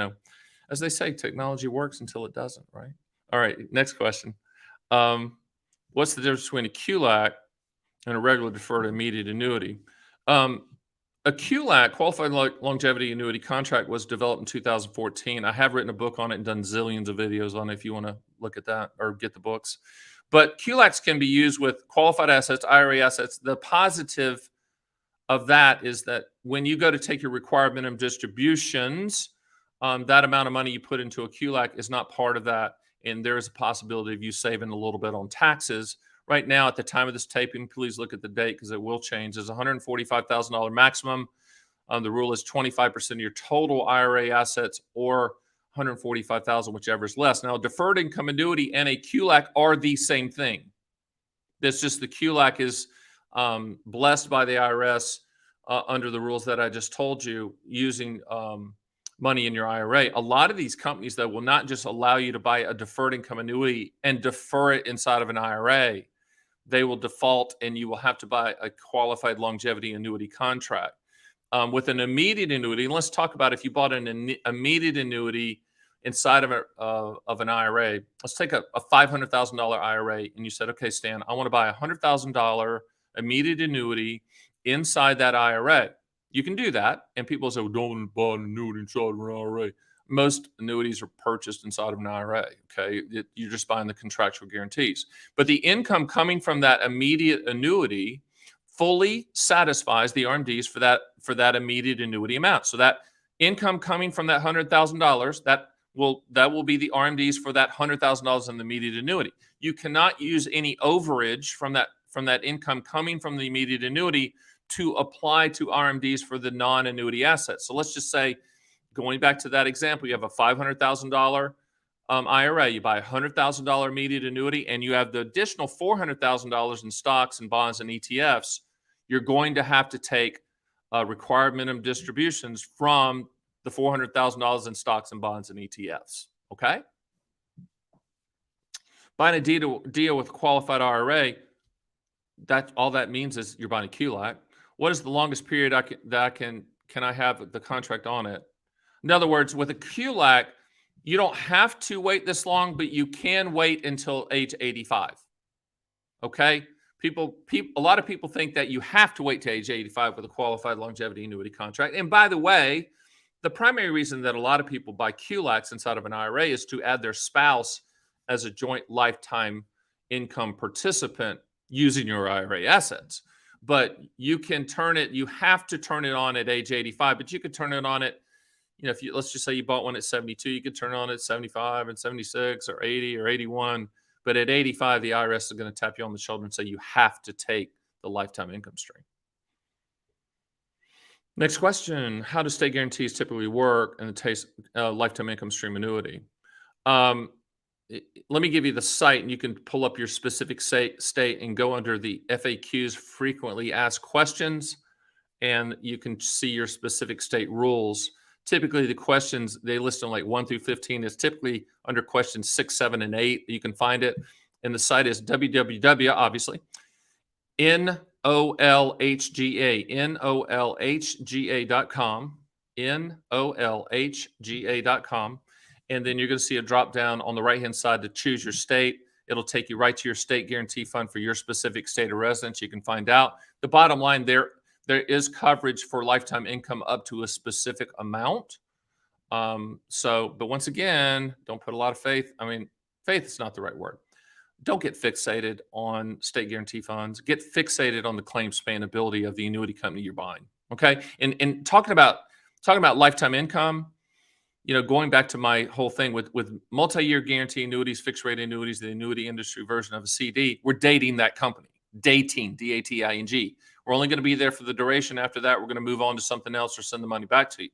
as they say, technology works until it doesn't, right? All right, next question. What's the difference between a QLAC and a regular deferred immediate annuity? A QLAC, Qualified Longevity Annuity Contract, was developed in 2014. I have written a book on it and done zillions of videos on it if you want to look at that or get the books. But QLACs can be used with qualified assets, IRA assets. The positive of that is that when you go to take your required minimum distributions, that amount of money you put into a QLAC is not part of that. And there is a possibility of you saving a little bit on taxes. Right now, at the time of this taping, please look at the date because it will change. There's $145,000 maximum. The rule is 25% of your total IRA assets or 145,000, whichever is less. Now, deferred income annuity and a QLAC are the same thing. That's just the QLAC is blessed by the IRS under the rules that I just told you, using money in your IRA. A lot of these companies that will not just allow you to buy a deferred income annuity and defer it inside of an IRA. They will default and you will have to buy a qualified longevity annuity contract. With an immediate annuity, and let's talk about if you bought an immediate annuity inside of an IRA. Let's take a $500,000 IRA, and you said, okay, Stan, I want to buy a $100,000 immediate annuity inside that IRA. You can do that, and people say, well, don't buy an annuity inside of an IRA. Most annuities are purchased inside of an IRA, okay? You're just buying the contractual guarantees. But the income coming from that immediate annuity fully satisfies the RMDs for that immediate annuity amount. So that income coming from that $100,000, that will be the RMDs for that $100,000 in the immediate annuity. You cannot use any overage from that income coming from the immediate annuity to apply to RMDs for the non-annuity assets. So let's just say, going back to that example, you have a $500,000 IRA, you buy a $100,000 immediate annuity, and you have the additional $400,000 in stocks and bonds and ETFs. You're going to have to take required minimum distributions from the $400,000 in stocks and bonds and ETFs. Okay? Buying a deal with a qualified IRA, all that means is you're buying a QLAC. What is the longest period can I have the contract on it? In other words, with a QLAC, you don't have to wait this long, but you can wait until age 85. Okay? A lot of people think that you have to wait to age 85 with a qualified longevity annuity contract. And by the way, the primary reason that a lot of people buy QLACs inside of an IRA is to add their spouse as a joint lifetime income participant using your IRA assets. But you can you have to turn it on at age 85, but you could turn it on at, let's just say you bought one at 72, you could turn it on at 75 and 76 or 80 or 81. But at 85, the IRS is going to tap you on the shoulder and say you have to take the lifetime income stream. Next question. How do state guarantees typically work in the lifetime income stream annuity? Let me give you the site, and you can pull up your specific state and go under the FAQs, frequently asked questions, and you can see your specific state rules. Typically, the questions, they list them like 1 through 15. It's typically under questions 6, 7, and 8. You can find it. And the site is www, obviously, NOLHGA.com, NOLHGA.com. And then you're going to see a drop down on the right-hand side to choose your state. It'll take you right to your state guarantee fund for your specific state of residence. You can find out. The bottom line there is coverage for lifetime income up to a specific amount. But once again, don't put a lot of faith. Faith is not the right word. Don't get fixated on state guarantee funds. Get fixated on the claim spanability of the annuity company you're buying. Okay. And talking about lifetime income, going back to my whole thing with multi-year guarantee annuities, fixed rate annuities, the annuity industry version of a CD, we're dating that company. Dating, D-A-T-I-N-G. We're only going to be there for the duration. After that, we're going to move on to something else or send the money back to you.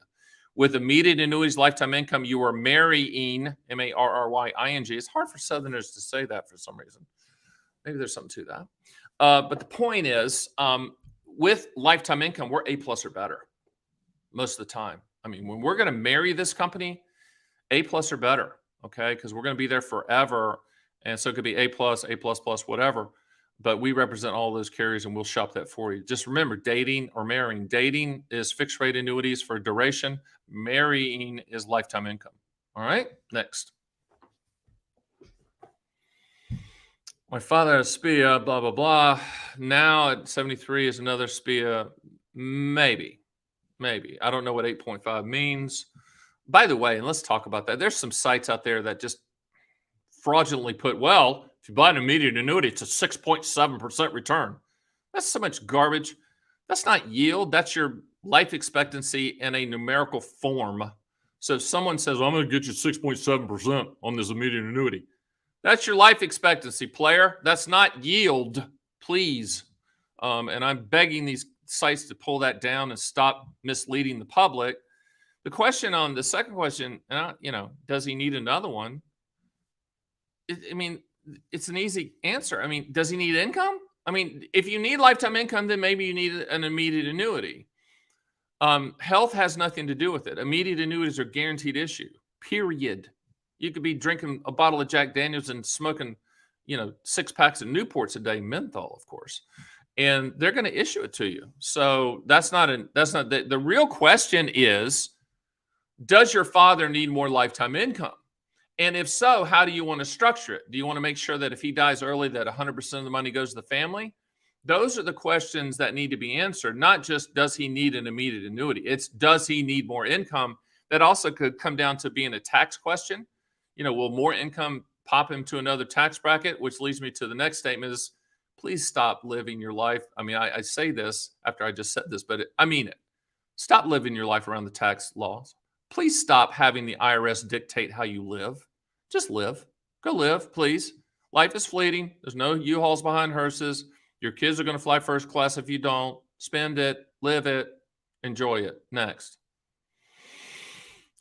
With immediate annuities, lifetime income, you are marrying, M-A-R-R-Y-I-N-G. It's hard for Southerners to say that for some reason. Maybe there's something to that. But the point is, with lifetime income, we're A+ or better most of the time. When we're going to marry this company, A+ or better, okay? Because we're going to be there forever. And so it could be A+, whatever. But we represent all those carriers, and we'll shop that for you. Just remember, dating or marrying. Dating is fixed rate annuities for duration. Marrying is lifetime income. All right, next. My father has SPIA, blah, blah, blah. Now at 73 is another SPIA, maybe. Maybe. I don't know what 8.5 means. By the way, and let's talk about that. There's some sites out there that just fraudulently put, well, if you buy an immediate annuity, it's a 6.7% return. That's so much garbage. That's not yield. That's your life expectancy in a numerical form. So if someone says, well, I'm going to get you 6.7% on this immediate annuity, that's your life expectancy, player. That's not yield, please. And I'm begging these sites to pull that down and stop misleading the public. The question on the second question, does he need another one? It's an easy answer. Does he need income? If you need lifetime income, then maybe you need an immediate annuity. Health has nothing to do with it. Immediate annuities are guaranteed issue, period. You could be drinking a bottle of Jack Daniels and smoking, 6 packs of Newports a day, menthol, of course, and they're going to issue it to you. So that's not the real question is, does your father need more lifetime income? And if so, how do you want to structure it? Do you want to make sure that if he dies early, that 100% of the money goes to the family? Those are the questions that need to be answered, not just does he need an immediate annuity? It's does he need more income? That also could come down to being a tax question. Will more income pop him to another tax bracket? Which leads me to the next statement is, please stop living your life. I say this after I just said this, but I mean it. Stop living your life around the tax laws. Please stop having the IRS dictate how you live. Just live. Go live, please. Life is fleeting. There's no U-Hauls behind hearses. Your kids are going to fly first class if you don't. Spend it, live it, enjoy it. Next.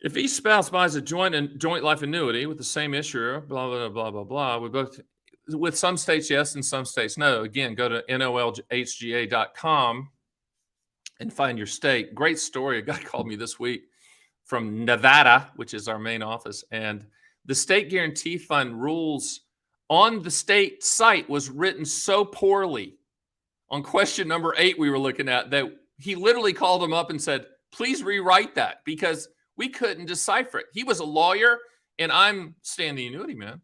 If each spouse buys a joint life annuity with the same issuer, blah, blah, blah, blah, blah, with some states, yes, and some states, no. Again, go to NOLHGA.com and find your state. Great story. A guy called me this week from Nevada, which is our main office, and the state guarantee fund rules on the state site was written so poorly on question number 8 we were looking at that he literally called him up and said, please rewrite that because we couldn't decipher it. He was a lawyer and I'm Stan the Annuity Man,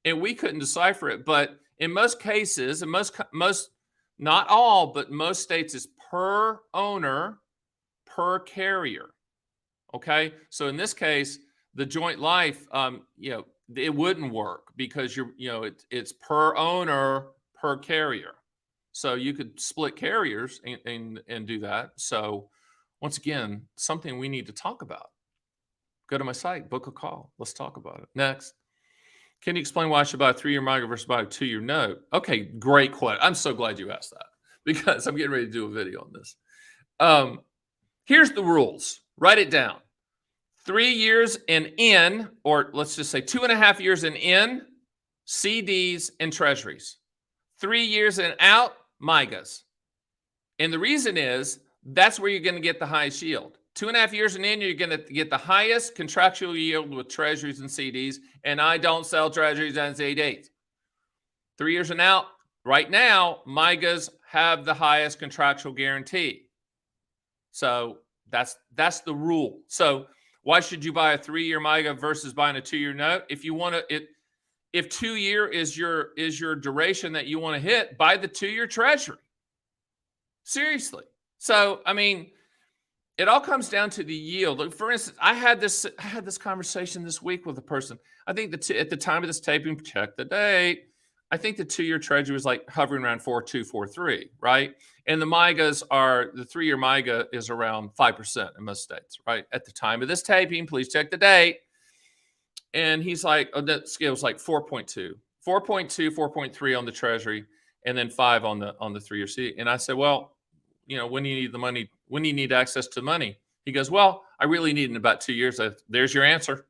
and we couldn't decipher it. But in most cases, and most, not all, but most states is per owner, per carrier. Okay. So in this case, the joint life, it wouldn't work because it's per owner, per carrier. So you could split carriers and do that. So once again, something we need to talk about. Go to my site, book a call. Let's talk about it. Next. Can you explain why I should buy a 3-year MIGA versus buy a 2-year note? Okay, great question. I'm so glad you asked that because I'm getting ready to do a video on this. Here's the rules. Write it down. 3 years and in, or let's just say 2.5 years and in, CDs and treasuries. 3 years and out, MIGAs. And the reason is that's where you're going to get the highest yield. 2.5 years and in, you're going to get the highest contractual yield with treasuries and CDs. And I don't sell treasuries and CDs. 3 years and out, right now, MIGAs have the highest contractual guarantee. So that's the rule. So why should you buy a 3-year MIGA versus buying a 2-year note? If you want to, if 2 year is your duration that you want to hit, buy the 2-year treasury. Seriously. So, it all comes down to the yield. For instance, I had this conversation this week with a person. I think at the time of this taping, check the date, I think the 2-year treasury was like hovering around 4.2, 4.3, right? And the 3-year MIGA is around 5% in most states, right? At the time of this taping, please check the date. And he's like, that scale was like 4.2, 4.3 on the treasury, and then 5 on the 3-year CD. And I said, well, when do you need the money? When do you need access to money? He goes, well, I really need it in about 2 years. There's your answer.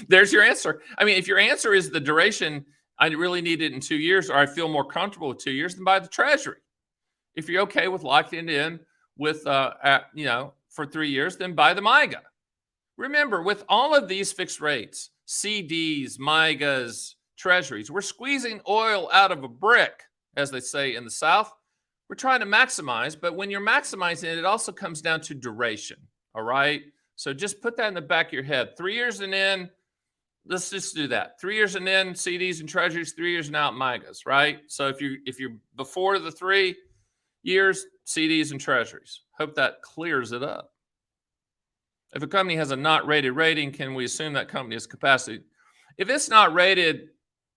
There's your answer. If your answer is the duration, I really need it in 2 years, or I feel more comfortable with 2 years, then buy the treasury. If you're okay with locking it in with, for 3 years, then buy the MIGA. Remember, with all of these fixed rates, CDs, MIGAs, treasuries, we're squeezing oil out of a brick, as they say in the South. We're trying to maximize, but when you're maximizing it, it also comes down to duration. All right. So just put that in the back of your head. 3 years and in, let's just do that. 3 years and in, CDs and treasuries, 3 years and out, MIGAs, right? So if you're before the 3 years, CDs and treasuries. Hope that clears it up. If a company has a not rated rating, can we assume that company has capacity? If it's not rated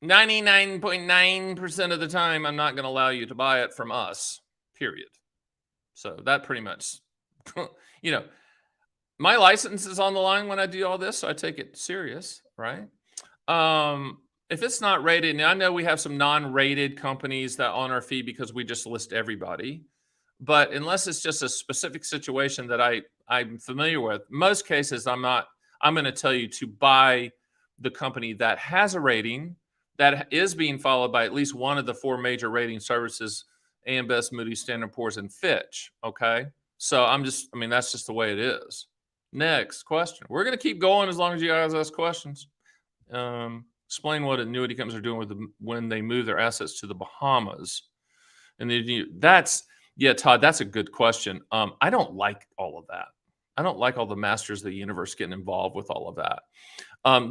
99.9% of the time, I'm not going to allow you to buy it from us, period. So that pretty much, you know, my license is on the line when I do all this, so I take it serious, right? If it's not rated, and I know we have some non-rated companies that honor a fee because we just list everybody, but unless it's just a specific situation that I'm familiar with, most cases I'm going to tell you to buy the company that has a rating that is being followed by at least one of the four major rating services: AM Best, Moody's, Standard & Poor's, and Fitch. Okay, so that's just the way it is. Next question. We're going to keep going as long as you guys ask questions. Explain what annuity companies are doing when they move their assets to the Bahamas. And Todd, that's a good question. I don't like all of that. I don't like all the masters of the universe getting involved with all of that.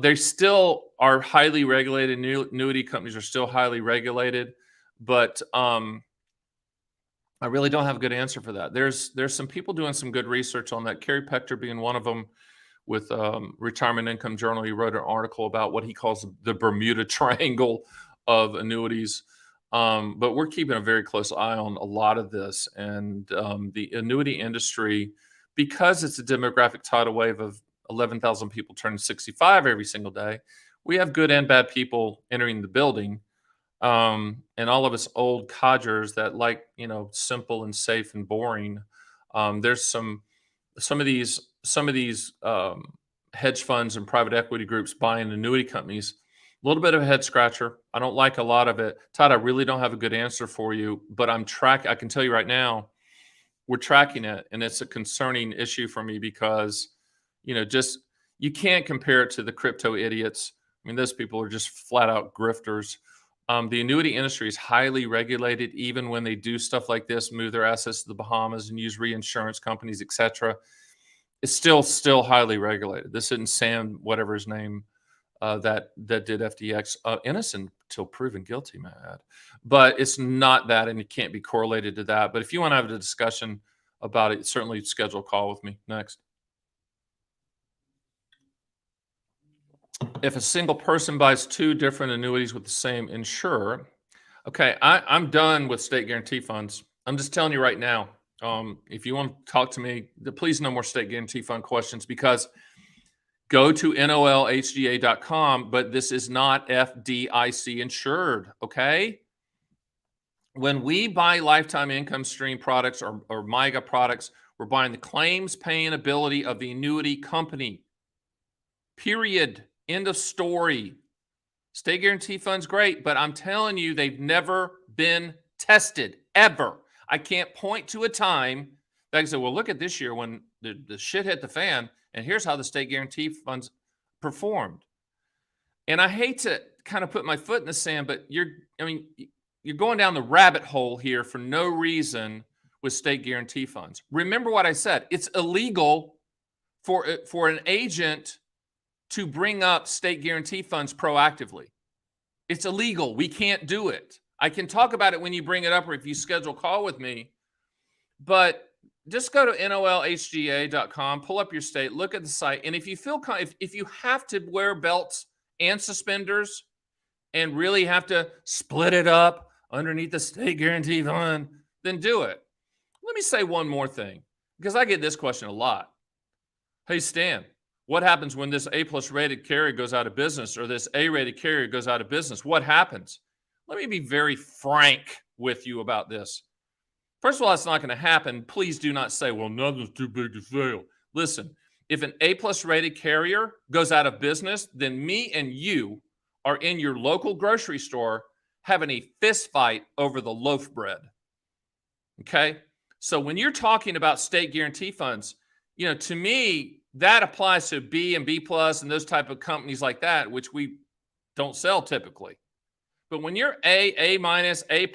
They still are highly regulated. Annuity companies are still highly regulated, but I really don't have a good answer for that. There's some people doing some good research on that. Kerry Pector being one of them, with Retirement Income Journal. He wrote an article about what he calls the Bermuda Triangle of annuities. But we're keeping a very close eye on a lot of this. And the annuity industry, because it's a demographic tidal wave of 11,000 people turning 65 every single day, we have good and bad people entering the building. And all of us old codgers that like, simple and safe and boring. There's some of these hedge funds and private equity groups buying annuity companies. A little bit of a head scratcher. I don't like a lot of it. Todd, I really don't have a good answer for you, but I can tell you right now, we're tracking it, and it's a concerning issue for me because, you can't compare it to the crypto idiots. I mean, those people are just flat out grifters. The annuity industry is highly regulated, even when they do stuff like this, move their assets to the Bahamas and use reinsurance companies, etc. It's still highly regulated. This isn't Sam, whatever his name, that did FTX, innocent till proven guilty, may I add. But it's not that, and it can't be correlated to that. But if you want to have a discussion about it, certainly schedule a call with me. Next. If a single person buys two different annuities with the same insurer, okay, I'm done with state guarantee funds. I'm just telling you right now. If you want to talk to me, please no more state guarantee fund questions, because go to NOLHGA.com, but this is not FDIC insured, okay? When we buy lifetime income stream products or MYGA products, we're buying the claims paying ability of the annuity company. Period. End of story. State guarantee funds, great, but I'm telling you, they've never been tested, ever. I can't point to a time that I can say, well, look at this year when the shit hit the fan, and here's how the state guarantee funds performed. And I hate to kind of put my foot in the sand, but you're going down the rabbit hole here for no reason with state guarantee funds. Remember what I said. It's illegal for an agent to bring up state guarantee funds proactively. It's illegal. We can't do it. I can talk about it when you bring it up or if you schedule a call with me, but just go to NOLHGA.com, pull up your state, look at the site, and if you feel if you have to wear belts and suspenders and really have to split it up underneath the state guarantee fund, then do it. Let me say one more thing, because I get this question a lot. Hey, Stan, what happens when this A+ rated carrier goes out of business or this A-rated carrier goes out of business? What happens? Let me be very frank with you about this. First of all, that's not going to happen. Please do not say, well, nothing's too big to fail. Listen, if an A+ rated carrier goes out of business, then me and you are in your local grocery store having a fist fight over the loaf bread. Okay? So when you're talking about state guarantee funds, to me, that applies to B and B+ and those type of companies like that, which we don't sell typically. But when you're A-, A-, A+,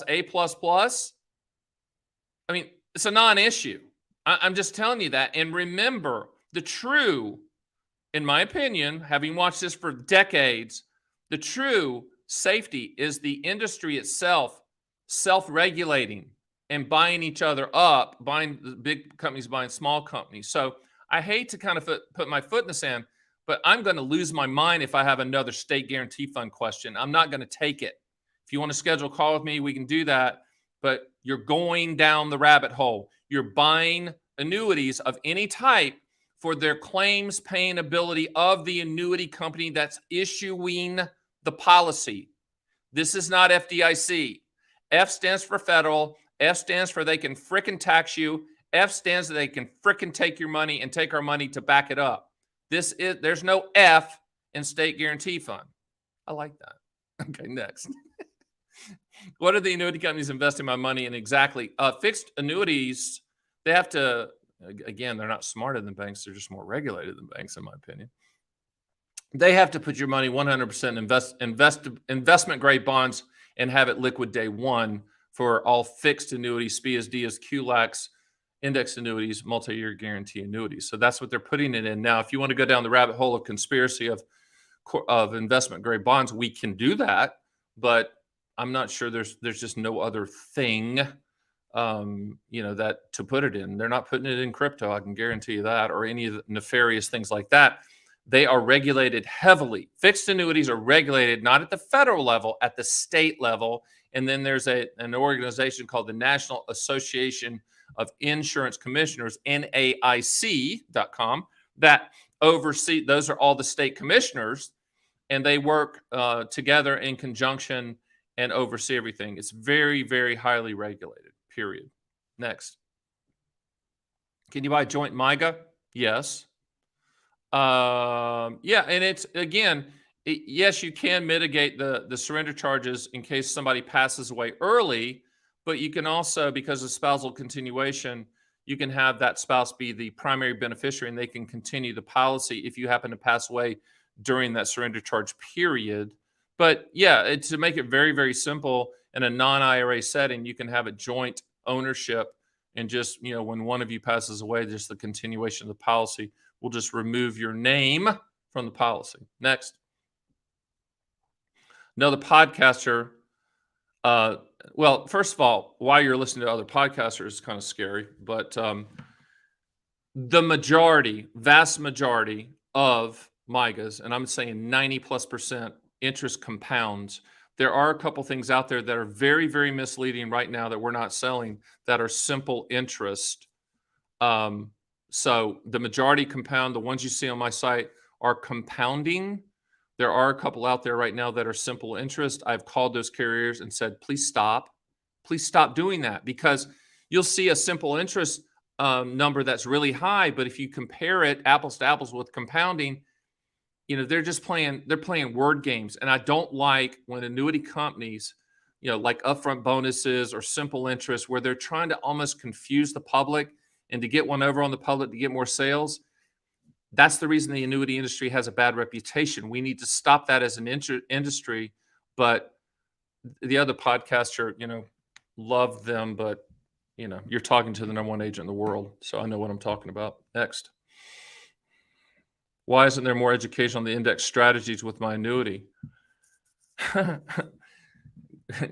A++, it's a non-issue. I'm just telling you that. And remember, in my opinion, having watched this for decades, the true safety is the industry itself self-regulating and buying each other up, buying the big companies, buying small companies. So I hate to kind of put my foot in the sand, but I'm going to lose my mind if I have another state guarantee fund question. I'm not going to take it. If you want to schedule a call with me, we can do that. But you're going down the rabbit hole. You're buying annuities of any type for their claims paying ability of the annuity company that's issuing the policy. This is not FDIC. F stands for federal. F stands for they can frickin' tax you. F stands for they can frickin' take your money and take our money to back it up. There's no F in state guarantee fund. I like that. Okay, next. What are the annuity companies investing my money in exactly? Fixed annuities, they have to, again, they're not smarter than banks. They're just more regulated than banks, in my opinion. They have to put your money 100% investment grade bonds and have it liquid day one for all fixed annuities, SPIAs, QLACs, index annuities, multi-year guarantee annuities. So that's what they're putting it in. Now, if you want to go down the rabbit hole of conspiracy of investment grade bonds, we can do that, but I'm not sure there's just no other thing, that to put it in. They're not putting it in crypto. I can guarantee you that, or any of the nefarious things like that. They are regulated heavily. Fixed annuities are regulated not at the federal level, at the state level. And then there's an organization called the National Association of Insurance Commissioners, NAIC.com, that oversee. Those are all the state commissioners, and they work together in conjunction and oversee everything. It's very, very highly regulated, period. Next. Can you buy joint MIGA? Yes. Yeah, and it's, again, yes, you can mitigate the surrender charges in case somebody passes away early, but you can also, because of spousal continuation, you can have that spouse be the primary beneficiary and they can continue the policy if you happen to pass away during that surrender charge period. But yeah, to make it very, very simple, in a non-IRA setting, you can have a joint ownership, and just, when one of you passes away, just the continuation of the policy will just remove your name from the policy. Next. Another podcaster. Well, first of all, why you're listening to other podcasters is kind of scary, but the vast majority of MIGAs, and I'm saying 90+% interest compounds. There are a couple things out there that are very, very misleading right now that we're not selling, that are simple interest. So the majority compound. The ones you see on my site are compounding. There are a couple out there right now that are simple interest. I've called those carriers and said, please stop doing that, because you'll see a simple interest number that's really high, but if you compare it apples to apples with compounding, they're playing word games. And I don't like when annuity companies, like upfront bonuses or simple interest, where they're trying to almost confuse the public and to get one over on the public to get more sales. That's the reason the annuity industry has a bad reputation. We need to stop that as an industry. But the other podcaster, love them, but you're talking to the number one agent in the world, so I know what I'm talking about. Next. Why isn't there more education on the index strategies with my annuity?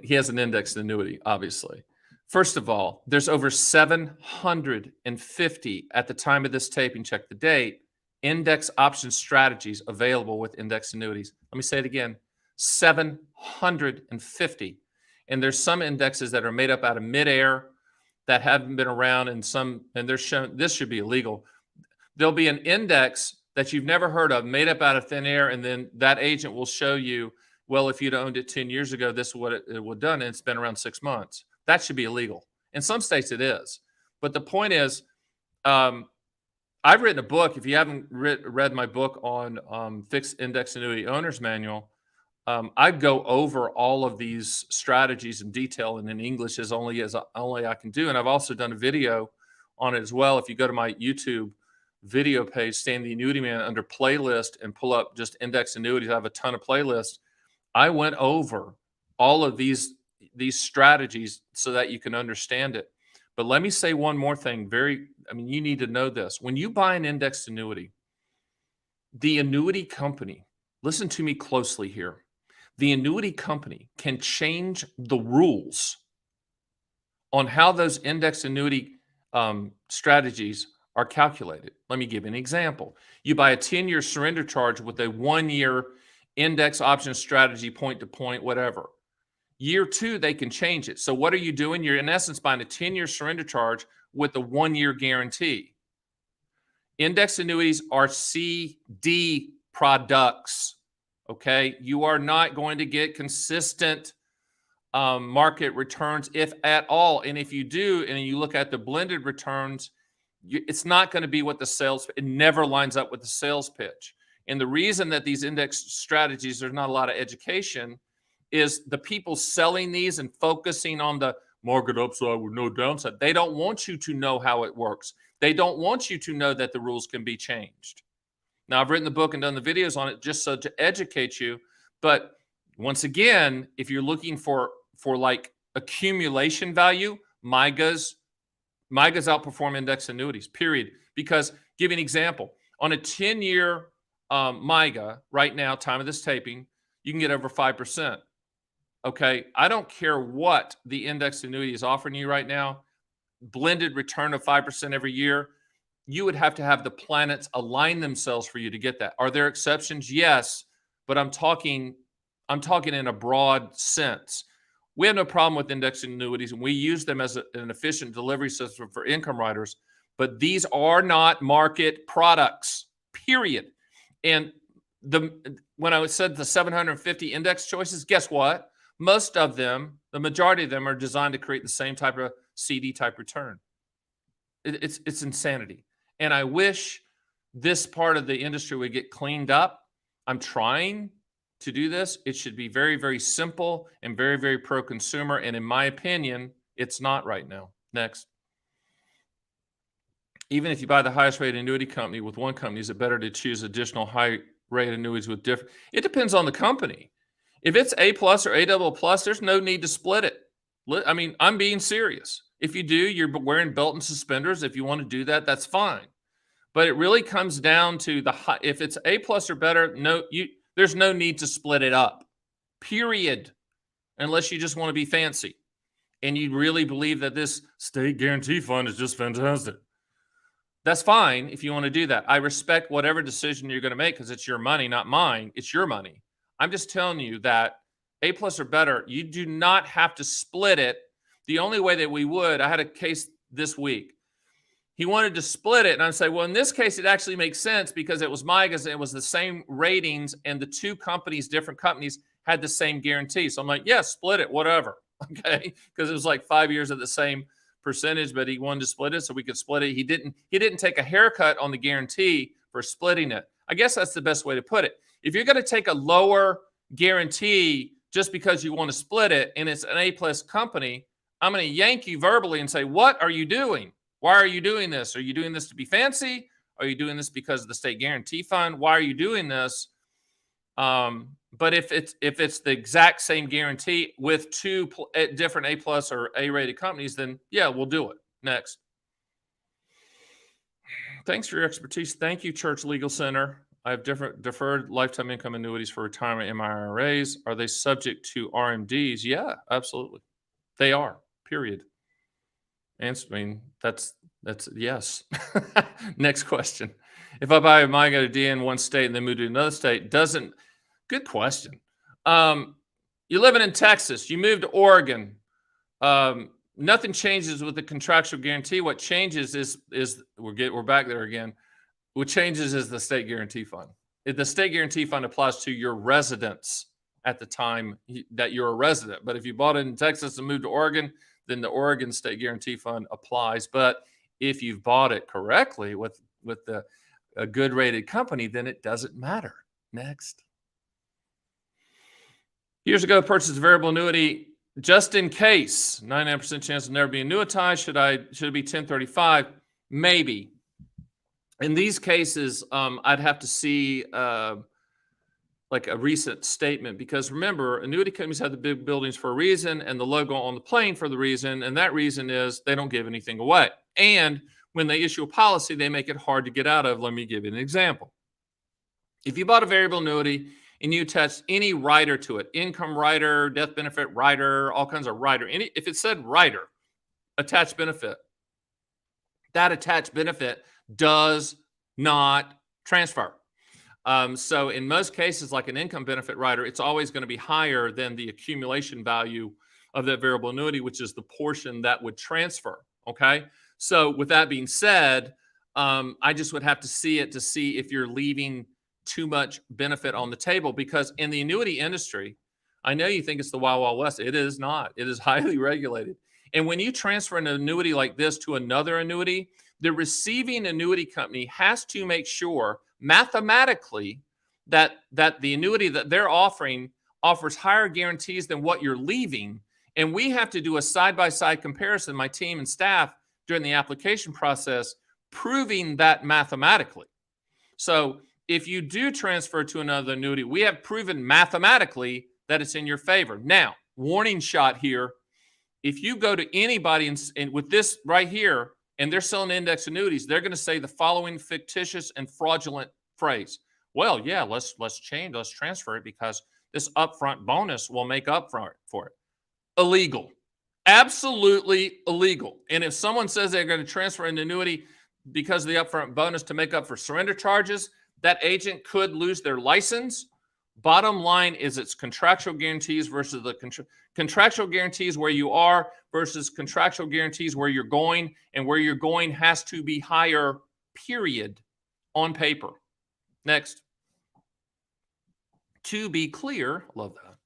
He has an indexed annuity, obviously. First of all, there's over 750 at the time of this taping, check the date, index option strategies available with index annuities. Let me say it again, 750. And there's some indexes that are made up out of midair that haven't been around, and they're shown, this should be illegal. There'll be an index that you've never heard of, made up out of thin air, and then that agent will show you, well, if you'd owned it 10 years ago, this is what it would have done, and it's been around 6 months. That should be illegal. In some states it is. But the point is, I've written a book. If you haven't read my book on fixed index annuity owner's manual, I go over all of these strategies in detail and in English as only I can do. And I've also done a video on it as well. If you go to my YouTube video page, Stan the Annuity Man, under playlist and pull up just index annuities, I have a ton of playlists. I went over all of these strategies so that you can understand it. But let me say one more thing. You need to know this. When you buy an indexed annuity, the annuity company, listen to me closely here. The annuity company can change the rules on how those indexed annuity strategies are calculated. Let me give you an example. You buy a 10-year surrender charge with a 1-year index option strategy, point to point, whatever. Year 2, they can change it. So what are you doing? You're in essence buying a 10-year surrender charge with a 1-year guarantee. Index annuities are CD products, okay? You are not going to get consistent market returns, if at all. And if you do, and you look at the blended returns, it's not going to be what the sales, it never lines up with the sales pitch. And the reason that these index strategies, there's not a lot of education, is the people selling these and focusing on the market upside with no downside. They don't want you to know how it works. They don't want you to know that the rules can be changed. Now, I've written the book and done the videos on it just so to educate you. But once again, if you're looking for like accumulation value, MYGAs outperform index annuities, period. Because, give you an example, on a 10-year MYGA right now, time of this taping, you can get over 5%. Okay, I don't care what the index annuity is offering you right now, blended return of 5% every year, you would have to have the planets align themselves for you to get that. Are there exceptions? Yes, but I'm talking in a broad sense. We have no problem with index annuities, and we use them as an efficient delivery system for income riders, but these are not market products, period. And when I said the 750 index choices, guess what? Most of them, the majority of them, are designed to create the same type of CD type return. It's insanity. And I wish this part of the industry would get cleaned up. I'm trying to do this. It should be very, very simple and very, very pro-consumer. And in my opinion, it's not right now. Next. Even if you buy the highest rated annuity company with one company, is it better to choose additional high rated annuities with different? It depends on the company. If it's A+ or A++, there's no need to split it. I mean, I'm being serious. If you do, you're wearing belt and suspenders. If you want to do that, that's fine. But it really comes down to if it's A+ or better, there's no need to split it up, period, unless you just want to be fancy and you really believe that this state guarantee fund is just fantastic. That's fine if you want to do that. I respect whatever decision you're going to make because it's your money, not mine. It's your money. I'm just telling you that A+ or better, you do not have to split it. The only way that we would, I had a case this week. He wanted to split it, and I say, well, in this case, it actually makes sense because it was MYGAs, and it was the same ratings, and the two companies, different companies, had the same guarantee. So I'm like, yeah, split it, whatever, okay? Because it was like 5 years at the same percentage, but he wanted to split it, so we could split it. He didn't take a haircut on the guarantee for splitting it. I guess that's the best way to put it. If you're going to take a lower guarantee just because you want to split it and it's an A+ company, I'm going to yank you verbally and say, what are you doing? Why are you doing this? Are you doing this to be fancy? Are you doing this because of the state guarantee fund? Why are you doing this? But if it's the exact same guarantee with two different A+ or A-rated companies, then yeah, we'll do it. Next. Thanks for your expertise. Thank you, Church Legal Center. I have different deferred lifetime income annuities for retirement MIRAs. Are they subject to RMDs? Yeah, absolutely. They are, period. And I mean, that's yes. Next question. If I buy a MYGA to D in one state and then move to another state, good question. You're living in Texas, you move to Oregon. Nothing changes with the contractual guarantee. What changes is we're back there again. What changes is the state guarantee fund. If the state guarantee fund applies to your residence at the time that you're a resident. But if you bought it in Texas and moved to Oregon, then the Oregon state guarantee fund applies. But if you've bought it correctly with a good rated company, then it doesn't matter. Next. Years ago, purchased a variable annuity just in case. 99% chance of never being annuitized. Should it be 1035? Maybe. In these cases, I'd have to see like a recent statement, because remember, annuity companies have the big buildings for a reason and the logo on the plane for the reason, and that reason is they don't give anything away. And when they issue a policy, they make it hard to get out of. Let me give you an example. If you bought a variable annuity and you attach any rider to it, income rider, death benefit rider, all kinds of rider, if it said rider, attached benefit, that attached benefit does not transfer. So in most cases, like an income benefit rider, it's always going to be higher than the accumulation value of that variable annuity, which is the portion that would transfer. Okay. So with that being said, I just would have to see it to see if you're leaving too much benefit on the table, because in the annuity industry, I know you think it's the Wild Wild West. It is not. It is highly regulated. And when you transfer an annuity like this to another annuity, the receiving annuity company has to make sure mathematically that the annuity that they're offering offers higher guarantees than what you're leaving. And we have to do a side-by-side comparison, my team and staff, during the application process, proving that mathematically. So if you do transfer to another annuity, we have proven mathematically that it's in your favor. Now, warning shot here. If you go to anybody and with this right here, and they're selling index annuities, they're going to say the following fictitious and fraudulent phrase. Well, yeah, let's transfer it because this upfront bonus will make up for it. Illegal. Absolutely illegal. And if someone says they're going to transfer an annuity because of the upfront bonus to make up for surrender charges, that agent could lose their license. Bottom line is it's contractual guarantees versus the contractual guarantees where you are versus contractual guarantees where you're going, and where you're going has to be higher, period, on paper. Next. To be clear, love that.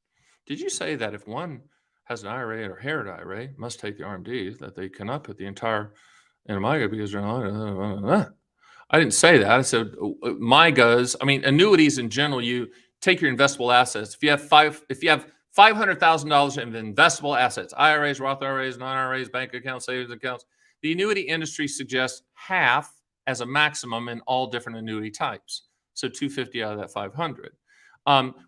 Did you say that if one has an IRA or inherited IRA, must take the RMDs, that they cannot put the entire in a MIGA because they're not? I didn't say that. I said MIGAs. I mean, annuities in general, you take your investable assets. If you have $500,000 in investable assets, IRAs, Roth IRAs, non-IRAs, bank accounts, savings accounts, the annuity industry suggests half as a maximum in all different annuity types. So 250 out of that 500.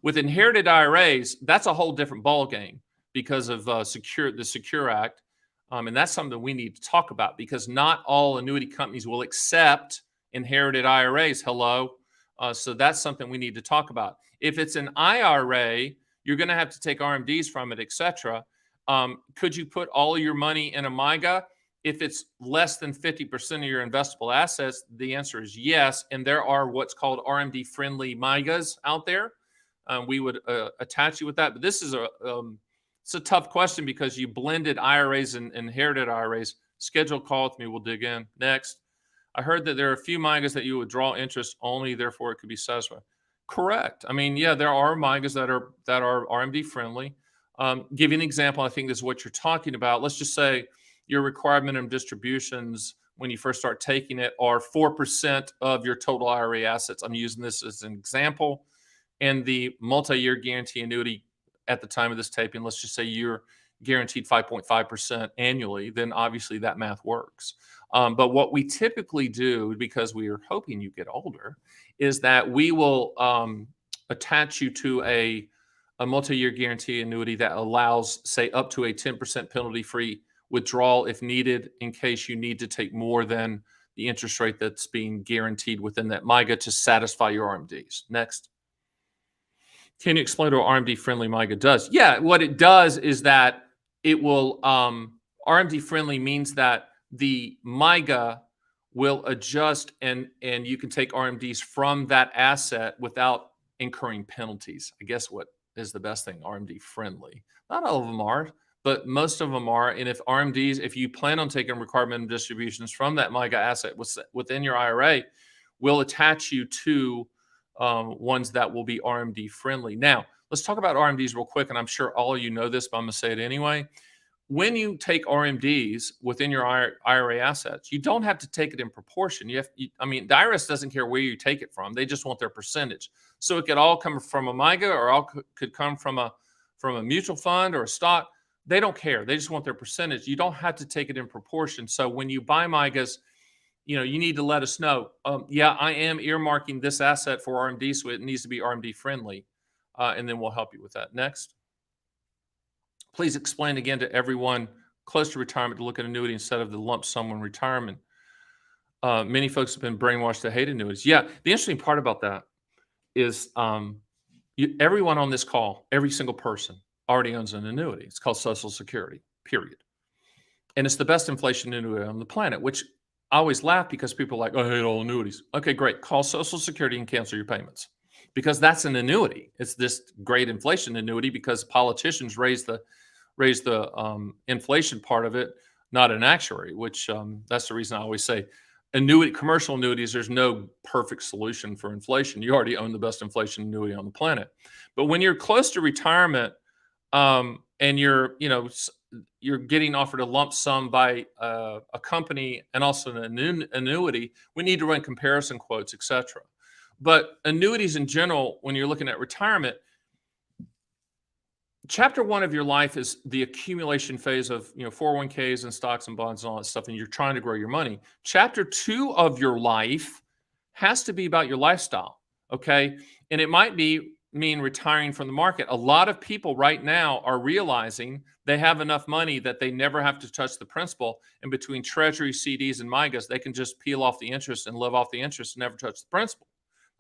With inherited IRAs, that's a whole different ball game because of the Secure Act. And that's something we need to talk about, because not all annuity companies will accept inherited IRAs. Hello. So that's something we need to talk about. If it's an IRA, you're going to have to take RMDs from it, etc. Could you put all of your money in a MIGA? If it's less than 50% of your investable assets, the answer is yes. And there are what's called RMD-friendly MIGAs out there. We would attach you with that. But this is it's a tough question because you blended IRAs and inherited IRAs. Schedule a call with me. We'll dig in. Next. I heard that there are a few MIGAs that you would draw interest only, therefore it could be satisfied. Correct. I mean, yeah, there are MIGAs that are RMD friendly. Give you an example. I think this is what you're talking about. Let's just say your required minimum distributions when you first start taking it are 4% of your total IRA assets. I'm using this as an example. And the multi-year guarantee annuity at the time of this taping, let's just say you're guaranteed 5.5% annually, then obviously that math works. But what we typically do, because we are hoping you get older, is that we will attach you to a multi-year guarantee annuity that allows, say, up to a 10% penalty-free withdrawal if needed, in case you need to take more than the interest rate that's being guaranteed within that MIGA to satisfy your RMDs. Next. Can you explain what RMD-friendly MIGA does? Yeah, what it does is that it will, RMD-friendly means that the MIGA will adjust and you can take RMDs from that asset without incurring penalties. I guess what is the best thing, RMD-friendly. Not all of them are, but most of them are. And if RMDs, if you plan on taking required minimum distributions from that MIGA asset within your IRA, will attach you to ones that will be RMD friendly. Now, let's talk about RMDs real quick, and I'm sure all of you know this, but I'm going to say it anyway. When you take RMDs within your IRA assets, you don't have to take it in proportion. I mean, the IRS doesn't care where you take it from. They just want their percentage. So it could all come from a MIGA, or all could come from a mutual fund or a stock. They don't care. They just want their percentage. You don't have to take it in proportion. So when you buy MIGAs, you need to let us know. Yeah, I am earmarking this asset for RMD, so it needs to be RMD friendly, and then we'll help you with that. Next. Please explain again to everyone close to retirement to look at annuity instead of the lump sum in retirement. Many folks have been brainwashed to hate annuities. Yeah, the interesting part about that is everyone on this call, every single person already owns an annuity. It's called Social Security, period. And it's the best inflation annuity on the planet, which I always laugh because people are like, oh, I hate all annuities. Okay, great. Call Social Security and cancel your payments because that's an annuity. It's this great inflation annuity because politicians raise the inflation part of it, not an actuary. Which that's the reason I always say commercial annuities. There's no perfect solution for inflation. You already own the best inflation annuity on the planet. But when you're close to retirement, and you're getting offered a lump sum by a company and also an annuity, we need to run comparison quotes, etc. But annuities in general, when you're looking at retirement, chapter 1 of your life is the accumulation phase of 401ks and stocks and bonds and all that stuff, and you're trying to grow your money. Chapter 2 of your life has to be about your lifestyle, okay? And it might mean retiring from the market. A lot of people right now are realizing they have enough money that they never have to touch the principal. And between treasury, CDs, and MYGAs, they can just peel off the interest and live off the interest and never touch the principal.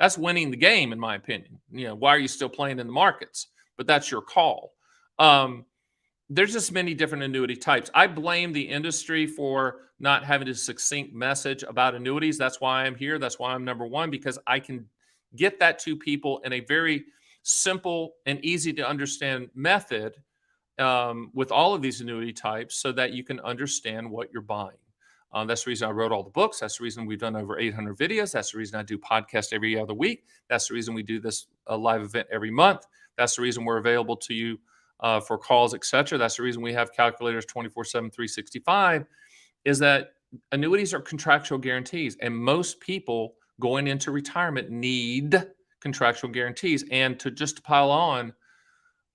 That's winning the game, in my opinion. Why are you still playing in the markets? But that's your call. There's just many different annuity types. I blame the industry for not having a succinct message about annuities. That's why I'm here. That's why I'm number one, because I can get that to people in a very simple and easy to understand method with all of these annuity types so that you can understand what you're buying. That's the reason I wrote all the books. That's the reason we've done over 800 videos. That's the reason I do podcasts every other week. That's the reason we do this live event every month. That's the reason we're available to you for calls, etc. That's the reason we have calculators 24/7, 365, is that annuities are contractual guarantees. And most people going into retirement need contractual guarantees. And to pile on,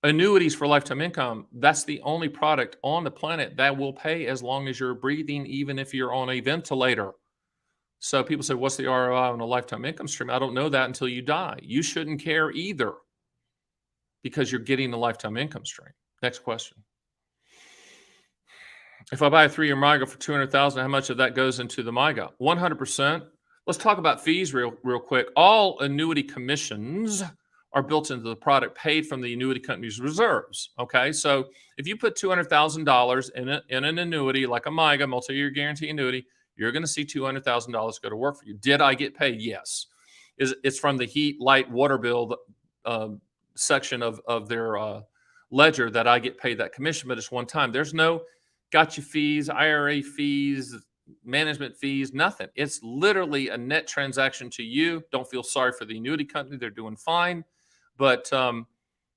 annuities for lifetime income, that's the only product on the planet that will pay as long as you're breathing, even if you're on a ventilator. So people say, what's the ROI on a lifetime income stream? I don't know that until you die. You shouldn't care either because you're getting a lifetime income stream. Next question. If I buy a 3-year MYGA for $200,000, how much of that goes into the MYGA? 100%. Let's talk about fees real quick. All annuity commissions are built into the product paid from the annuity company's reserves. Okay, so if you put $200,000 in an annuity like a MYGA, multi-year guarantee annuity, you're going to see $200,000 go to work for you. Did I get paid? Yes. It's from the heat, light, water bill section of their ledger that I get paid that commission, but it's one time. There's no gotcha fees, IRA fees, management fees, nothing. It's literally a net transaction to you. Don't feel sorry for the annuity company. They're doing fine. But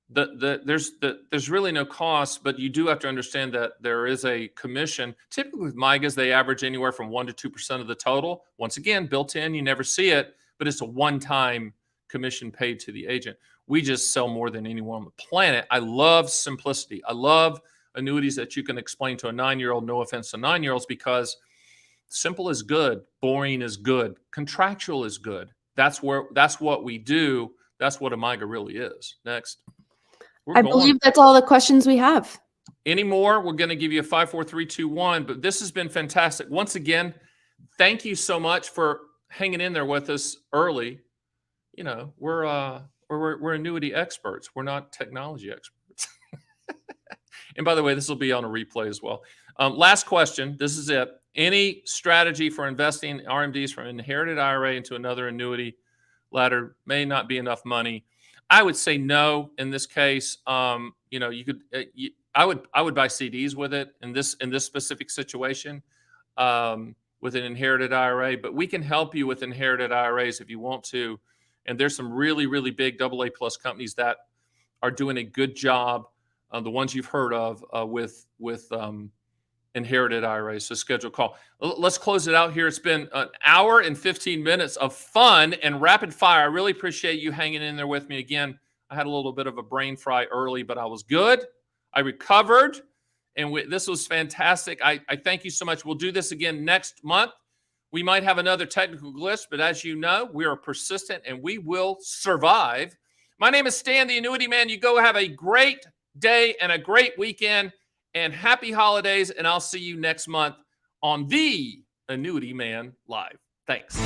there's really no cost, but you do have to understand that there is a commission. Typically with MYGAs, they average anywhere from 1% to 2% of the total. Once again, built in, you never see it, but it's a one-time commission paid to the agent. We just sell more than anyone on the planet. I love simplicity. I love annuities that you can explain to a 9-year-old, no offense to 9-year-olds, because simple is good, boring is good, contractual is good. That's what we do. That's what a MYGA really is. Next. I believe that's all the questions we have. Any more? We're going to give you a 5, 4, 3, 2, 1. But this has been fantastic. Once again, thank you so much for hanging in there with us early. We're annuity experts. We're not technology experts. And by the way, this will be on a replay as well. Last question. This is it. Any strategy for investing RMDs from inherited IRA into another annuity ladder may not be enough money? I would say no in this case. I would buy CDs with it in this specific situation with an inherited IRA. But we can help you with inherited IRAs if you want to. And there's some really, really big AA+ companies that are doing a good job. The ones you've heard of with inherited IRAs. So schedule a call. Let's close it out here. It's been an hour and 15 minutes of fun and rapid fire. I really appreciate you hanging in there with me. Again, I had a little bit of a brain fry early, but I was good. I recovered, and this was fantastic. I thank you so much. We'll do this again next month. We might have another technical glitch, but as you know, we are persistent and we will survive. My name is Stan, the Annuity Man. You go have a great day and a great weekend. And happy holidays, and I'll see you next month on the Annuity Man Live. Thanks.